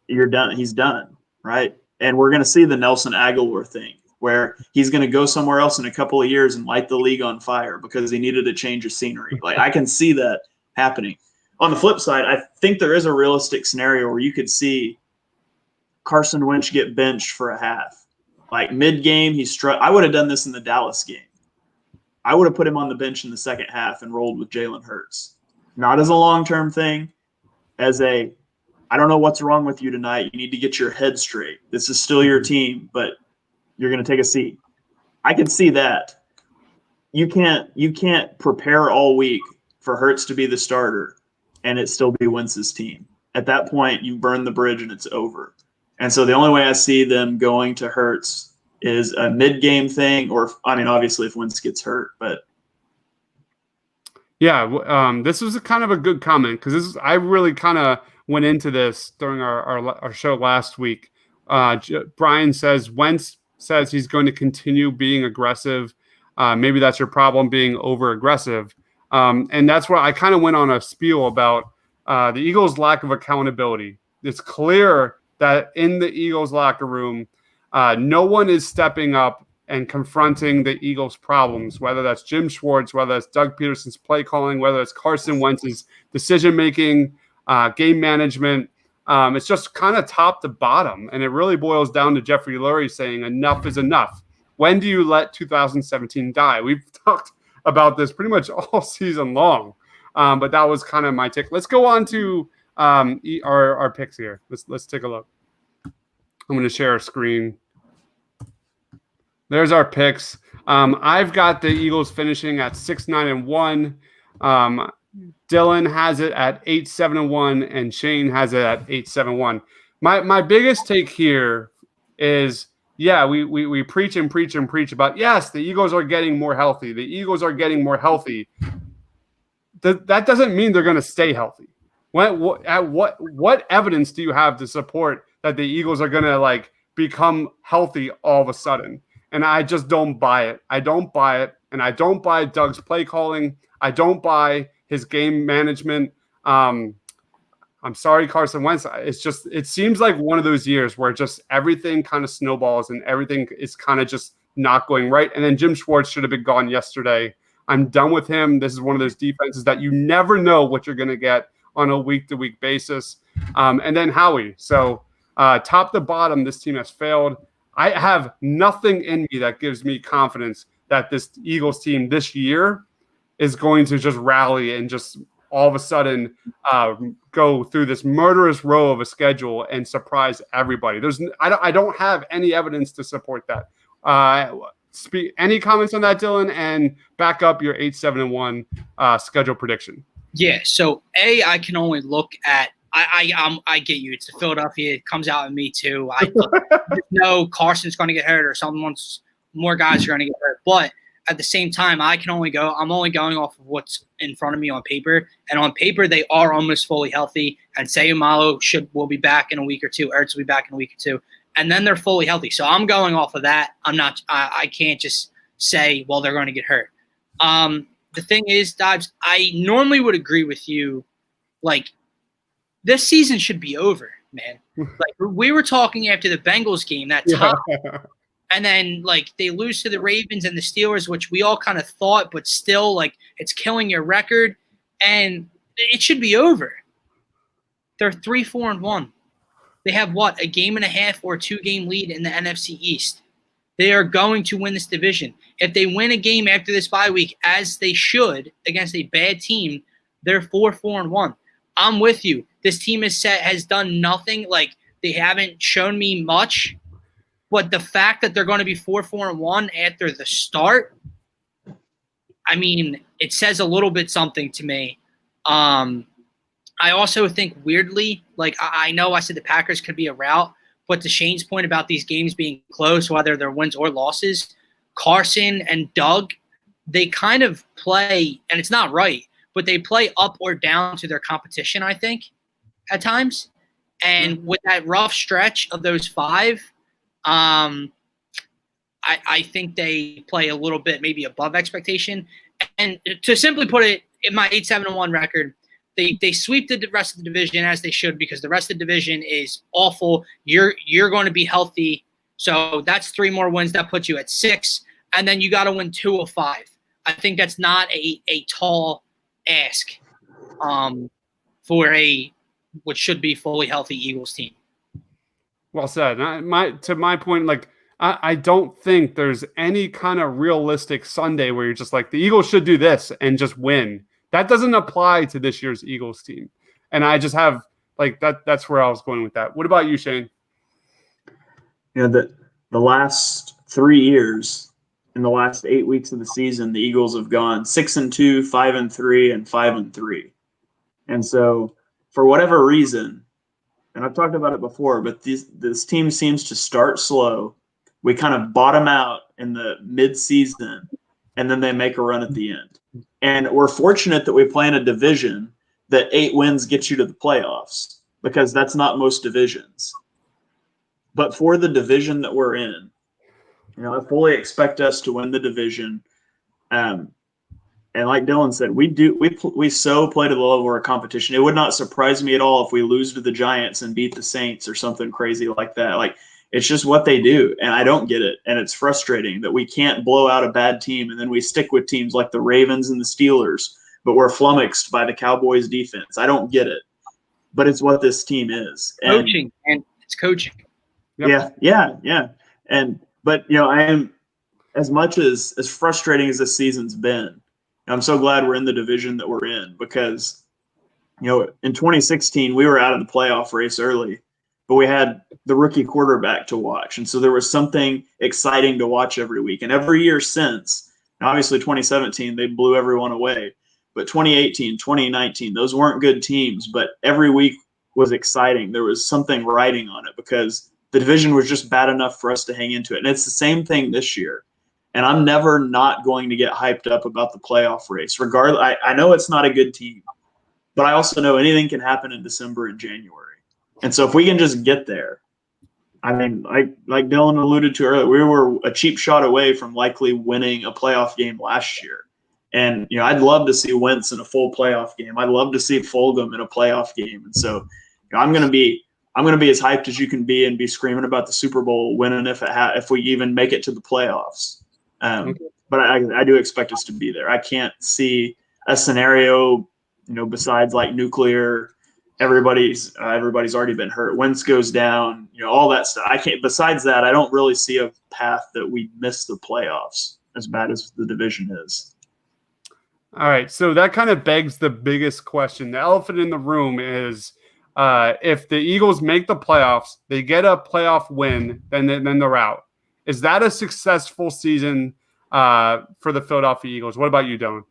you're done. He's done, right? And we're going to see the Nelson Aguilar thing where he's going to go somewhere else in a couple of years and light the league on fire because he needed a change of scenery. Like, I can see that happening. On the flip side, I think there is a realistic scenario where you could see Carson Wentz get benched for a half. Like mid-game, I would have done this in the Dallas game. I would have put him on the bench in the second half and rolled with Jalen Hurts. Not as a long-term thing, as I don't know what's wrong with you tonight. You need to get your head straight. This is still your team, but you're going to take a seat. I can see that. You can't prepare all week for Hurts to be the starter and it still be Wentz's team. At that point, you burn the bridge and it's over. And so the only way I see them going to Hurts is a mid-game thing, or obviously if Wentz gets hurt. But yeah, this was kind of a good comment because I really kind of went into this during our show last week. Brian says Wentz says he's going to continue being aggressive. Maybe that's your problem, being over-aggressive. And that's why I kind of went on a spiel about the Eagles' lack of accountability. It's clear that in the Eagles locker room, no one is stepping up and confronting the Eagles' problems, whether that's Jim Schwartz, whether that's Doug Peterson's play calling, whether it's Carson Wentz's decision-making, game management. It's just kind of top to bottom. And it really boils down to Jeffrey Lurie saying enough is enough. When do you let 2017 die? We've talked about this pretty much all season long. But that was kind of my take. Let's go on to our picks here. Let's take a look. I'm going to share a screen. There's our picks. I've got the Eagles finishing at 6-9-1. Dylan has it at 8-7-1, and Shane has it at 8-7-1. My biggest take here is, yeah, we preach and preach and preach about, yes, the Eagles are getting more healthy. The Eagles are getting more healthy. That doesn't mean they're going to stay healthy. What evidence do you have to support that the Eagles are going to become healthy all of a sudden? And I just don't buy it. I don't buy it. And I don't buy Doug's play calling. I don't buy his game management. I'm sorry, Carson Wentz. It seems like one of those years where just everything kind of snowballs and everything is kind of just not going right. And then Jim Schwartz should have been gone yesterday. I'm done with him. This is one of those defenses that you never know what you're going to get on a week-to-week basis. And then Howie. So top to bottom, this team has failed. I have nothing in me that gives me confidence that this Eagles team this year is going to just rally and just all of a sudden go through this murderous row of a schedule and surprise everybody. I don't have any evidence to support that. Any comments on that, Dylan? And back up your 8-7-1 schedule prediction. Yeah. So I can only look at. I get you. It's the Philadelphia. It comes out in me too. I know Carson's going to get hurt, or someone's more guys are going to get hurt. But at the same time, I'm only going off of what's in front of me on paper. And on paper, they are almost fully healthy. And Sayumalo will be back in a week or two. Ertz will be back in a week or two. And then they're fully healthy. So I'm going off of that. I can't just say, well, they're going to get hurt. The thing is, Dobbs, I normally would agree with you. This season should be over, man. We were talking after the Bengals game, that time. And then, they lose to the Ravens and the Steelers, which we all kind of thought, but still, it's killing your record. And it should be over. They're 3-4-1. They have a game and a half or 2-game lead in the NFC East. They are going to win this division. If they win a game after this bye week, as they should, against a bad team, they're 4-1. I'm with you. This team has done nothing. Like, they haven't shown me much. But the fact that they're going to be 4-1 after the start, I mean, it says a little bit something to me. I also think weirdly, like I know I said the Packers could be a rout, but to Shane's point about these games being close, whether they're wins or losses, Carson and Doug, they kind of play, and it's not right, but they play up or down to their competition, I think, at times. And with that rough stretch of those 5, I think they play a little bit maybe above expectation. And to simply put it, in my 8-7-1 record, they sweep the rest of the division as they should, because the rest of the division is awful. You're going to be healthy. So that's 3 more wins. That puts you at 6. And then you got to win 2 of 5. I think that's not a tall ask for what should be fully healthy Eagles team. Well said. To my point, like, I don't think there's any kind of realistic Sunday where you're just like, the Eagles should do this and just win. That doesn't apply to this year's Eagles team. And I just have like that's where I was going with that. What about you, Shane? You know, the last 3 years, in the last 8 weeks of the season, the Eagles have gone 6-2, 5-3, and 5-3. And so for whatever reason, and I've talked about it before, but this team seems to start slow. We kind of bottom out in the mid-season, and then they make a run at the end. And we're fortunate that we play in a division that 8 wins get you to the playoffs, because that's not most divisions. But for the division that we're in, you know, I fully expect us to win the division. And like Dylan said, we so play to the level of our competition. It would not surprise me at all if we lose to the Giants and beat the Saints or something crazy like that. Like, it's just what they do, and I don't get it. And it's frustrating that we can't blow out a bad team, and then we stick with teams like the Ravens and the Steelers, but we're flummoxed by the Cowboys defense. I don't get it, but it's what this team is. Coaching, and it's coaching. Yep. Yeah. But you know, I am, as much as frustrating as this season's been, I'm so glad we're in the division that we're in, because, you know, in 2016 we were out of the playoff race early, but we had the rookie quarterback to watch. And so there was something exciting to watch every week. And every year since, obviously 2017, they blew everyone away. But 2018, 2019, those weren't good teams. But every week was exciting. There was something riding on it, because the division was just bad enough for us to hang into it. And it's the same thing this year. And I'm never not going to get hyped up about the playoff race. Regardless, I know it's not a good team, but I also know anything can happen in December and January. And so if we can just get there, I mean, like Dylan alluded to earlier, we were a cheap shot away from likely winning a playoff game last year. And, you know, I'd love to see Wentz in a full playoff game. I'd love to see Fulgham in a playoff game. And so, you know, I'm going to be as hyped as you can be and be screaming about the Super Bowl winning if we even make it to the playoffs. But I do expect us to be there. I can't see a scenario, you know, besides like nuclear. Everybody's already been hurt. Wentz goes down, you know, all that stuff. Besides that, I don't really see a path that we miss the playoffs, as bad as the division is. All right. So that kind of begs the biggest question. The elephant in the room is, if the Eagles make the playoffs, they get a playoff win, then they're out. Is that a successful season for the Philadelphia Eagles? What about you, Dylan?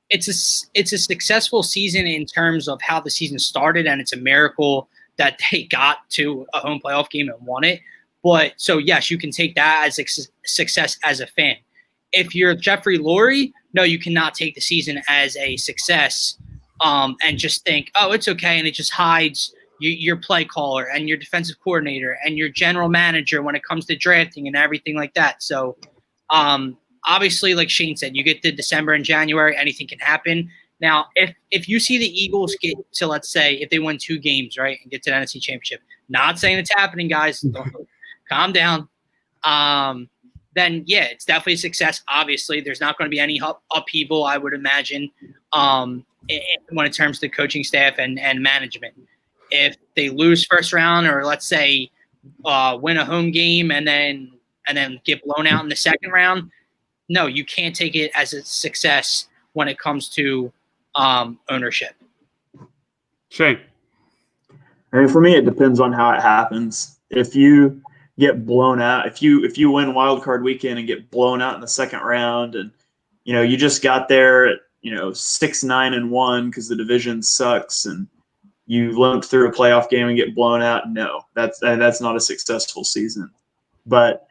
It's a successful season in terms of how the season started, and it's a miracle that they got to a home playoff game and won it. But so yes, you can take that as a success as a fan. If you're Jeffrey Lurie, no, you cannot take the season as a success and just think, oh, it's okay, and it just hides your play caller and your defensive coordinator and your general manager when it comes to drafting and everything like that. So obviously, like Shane said, you get to December and January, anything can happen. Now, if you see the Eagles get to, let's say, if they win 2 games, right, and get to the NFC Championship, not saying it's happening, guys, calm down, then, yeah, it's definitely a success. Obviously, there's not going to be any upheaval, I would imagine, when it comes to coaching staff and management. if they lose first round, or let's say win a home game and then get blown out in the second round, no, you can't take it as a success when it comes to ownership. Shane. I mean, for me, it depends on how it happens. If you get blown out, if you win wild card weekend and get blown out in the second round, and you just got there at 6-9-1 because the division sucks, and you limped through a playoff game and get blown out, no, that's not a successful season. But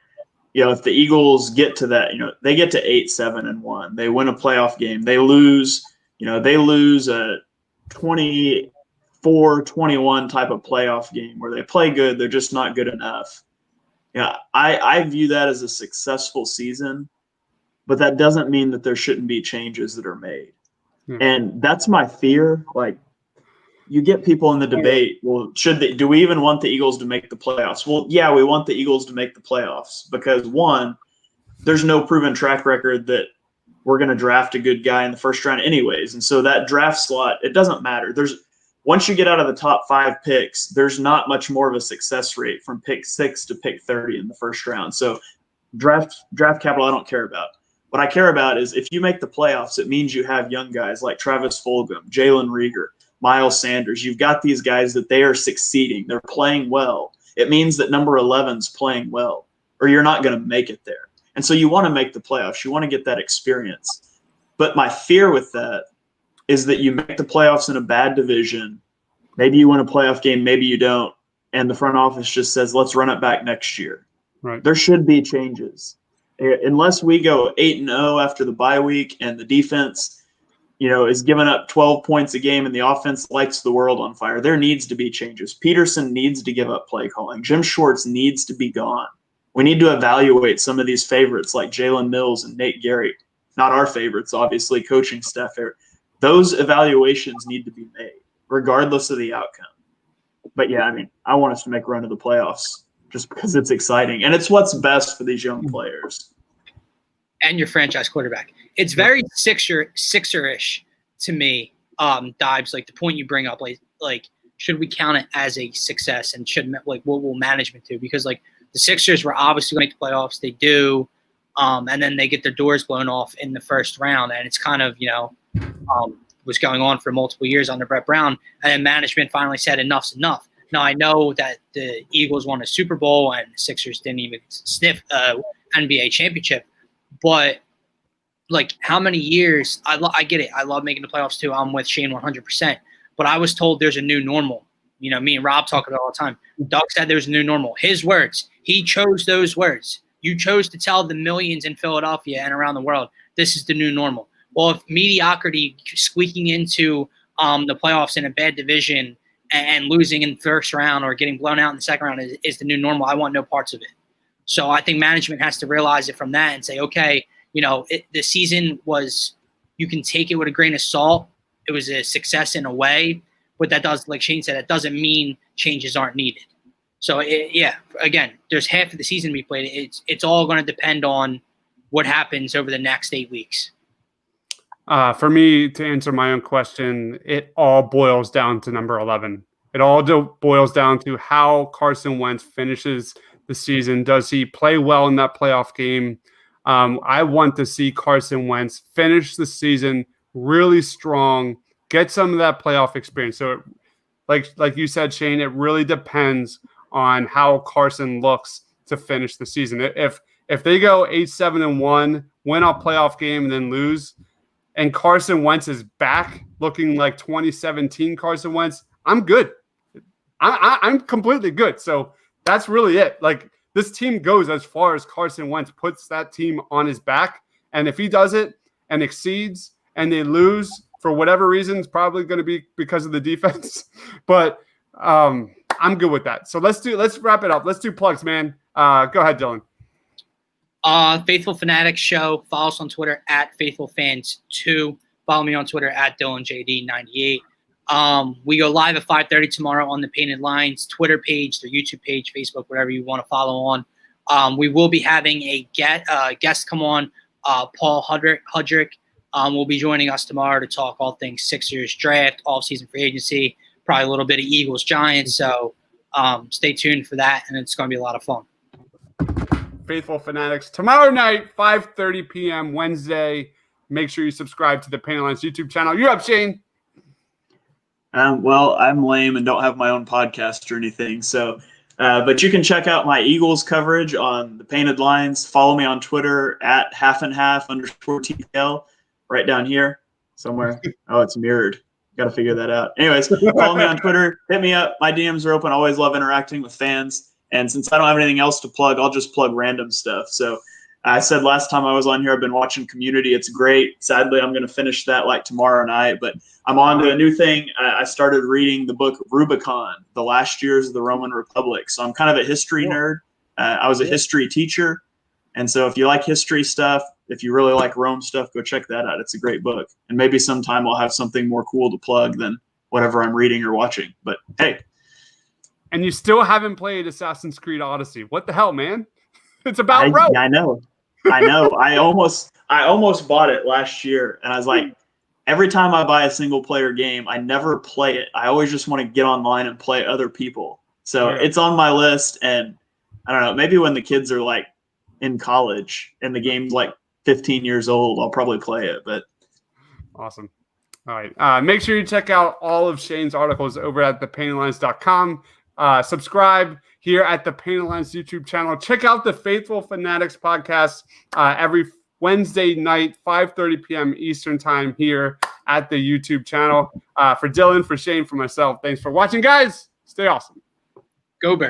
if the Eagles get to that, they get to 8-7-1, they win a playoff game, they lose a 24-21 type of playoff game where they play good, they're just not good enough. Yeah, I view that as a successful season, but that doesn't mean that there shouldn't be changes that are made. And that's my fear. Like, you get people in the debate, well, do we even want the Eagles to make the playoffs? Well, yeah, we want the Eagles to make the playoffs because, one, there's no proven track record that we're going to draft a good guy in the first round anyways. And so that draft slot, it doesn't matter. Once you get out of the top 5 picks, there's not much more of a success rate from pick 6 to pick 30 in the first round. So draft capital I don't care about. What I care about is if you make the playoffs, it means you have young guys like Travis Fulgham, Jalen Reagor, Miles Sanders. You've got these guys that they are succeeding. They're playing well. It means that number 11's playing well, or you're not going to make it there. And so you want to make the playoffs. You want to get that experience. But my fear with that is that you make the playoffs in a bad division. Maybe you win a playoff game, maybe you don't. And the front office just says, let's run it back next year. Right. There should be changes. Unless we go 8-0 after the bye week and the defense, is giving up 12 points a game and the offense lights the world on fire, there needs to be changes. Peterson needs to give up play calling. Jim Schwartz needs to be gone. We need to evaluate some of these favorites like Jalen Mills and Nate Gary. Not our favorites, obviously, coaching staff. Those evaluations need to be made, regardless of the outcome. But, yeah, I mean, I want us to make a run to the playoffs just because it's exciting. And it's what's best for these young players. And your franchise quarterback. It's very Sixer-ish to me, Dibes, like the point you bring up, like should we count it as a success, and what will management do? Because, like, the Sixers were obviously going to make the playoffs. They do. And then they get their doors blown off in the first round. And it's kind of, was going on for multiple years under Brett Brown. And then management finally said enough's enough. Now, I know that the Eagles won a Super Bowl and the Sixers didn't even sniff NBA championship. But, like, how many years – I get it. I love making the playoffs too. I'm with Shane 100%. But I was told there's a new normal. Me and Rob talk about it all the time. Doug said there's a new normal. His words. He chose those words. You chose to tell the millions in Philadelphia and around the world this is the new normal. Well, if mediocrity squeaking into the playoffs in a bad division and losing in the first round or getting blown out in the second round is the new normal, I want no parts of it. So I think management has to realize it from that and say, okay, the season was – you can take it with a grain of salt. It was a success in a way, but that does, like Shane said, it doesn't mean changes aren't needed. So, again, there's half of the season to be played. It's all going to depend on what happens over the next 8 weeks. For me, to answer my own question, it all boils down to number 11. It all boils down to how Carson Wentz finishes the season. Does he play well in that playoff game? I want to see Carson Wentz finish the season really strong, get some of that playoff experience. So, like you said, Shane, it really depends on how Carson looks to finish the season. If they go 8-7-1, win a playoff game, and then lose, and Carson Wentz is back looking like 2017 Carson Wentz, I'm good. I'm completely good. So that's really it. Like, this team goes as far as Carson Wentz puts that team on his back. And if he does it and exceeds and they lose for whatever reason, it's probably going to be because of the defense. But I'm good with that. So let's wrap it up. Let's do plugs, man. Go ahead, Dylan. Faithful Fanatics Show. Follow us on Twitter at FaithfulFans2. Follow me on Twitter at DylanJD98. We go live at 5:30 tomorrow on the Painted Lines Twitter page, their YouTube page, Facebook, whatever you want to follow on. We will be having a guest come on, Paul Hudrick. Will be joining us tomorrow to talk all things Sixers draft, off-season free agency. probably a little bit of Eagles Giants. So stay tuned for that, and it's going to be a lot of fun. Faithful Fanatics tomorrow night, 5:30 p.m. Wednesday. Make sure you subscribe to the Paint & Lines YouTube channel. You're up, Shane. Well, I'm lame and don't have my own podcast or anything. So, but you can check out my Eagles coverage on the Painted Lines. Follow me on Twitter at @halfandhalf_TPL, right down here somewhere. Oh, it's mirrored. Got to figure that out. Anyways, follow me on Twitter. Hit me up. My DMs are open. Always love interacting with fans. And since I don't have anything else to plug, I'll just plug random stuff. So I said last time I was on here, I've been watching Community. It's great. Sadly, I'm going to finish that like tomorrow night. But I'm on to a new thing. I started reading the book Rubicon, The Last Years of the Roman Republic. So I'm kind of a history nerd. I was a history teacher. And so if you like history stuff, if you really like Rome stuff, go check that out. It's a great book. And maybe sometime I'll have something more cool to plug than whatever I'm reading or watching. But hey. And you still haven't played Assassin's Creed Odyssey. What the hell, man? It's about Rome. I know. I almost bought it last year, and I was like, every time I buy a single player game, I never play it. I always just want to get online and play other people. So It's on my list, and I don't know, maybe when the kids are like in college and the game's like 15 years old, I'll probably play it. But awesome. All right. Make sure you check out all of Shane's articles over at thepaintedlines.com. Subscribe here at the Paint & Lines YouTube channel. Check out the Faithful Fanatics podcast every Wednesday night, 5:30 p.m. Eastern time here at the YouTube channel. For Dylan, for Shane, for myself, thanks for watching, guys. Stay awesome. Go Bears.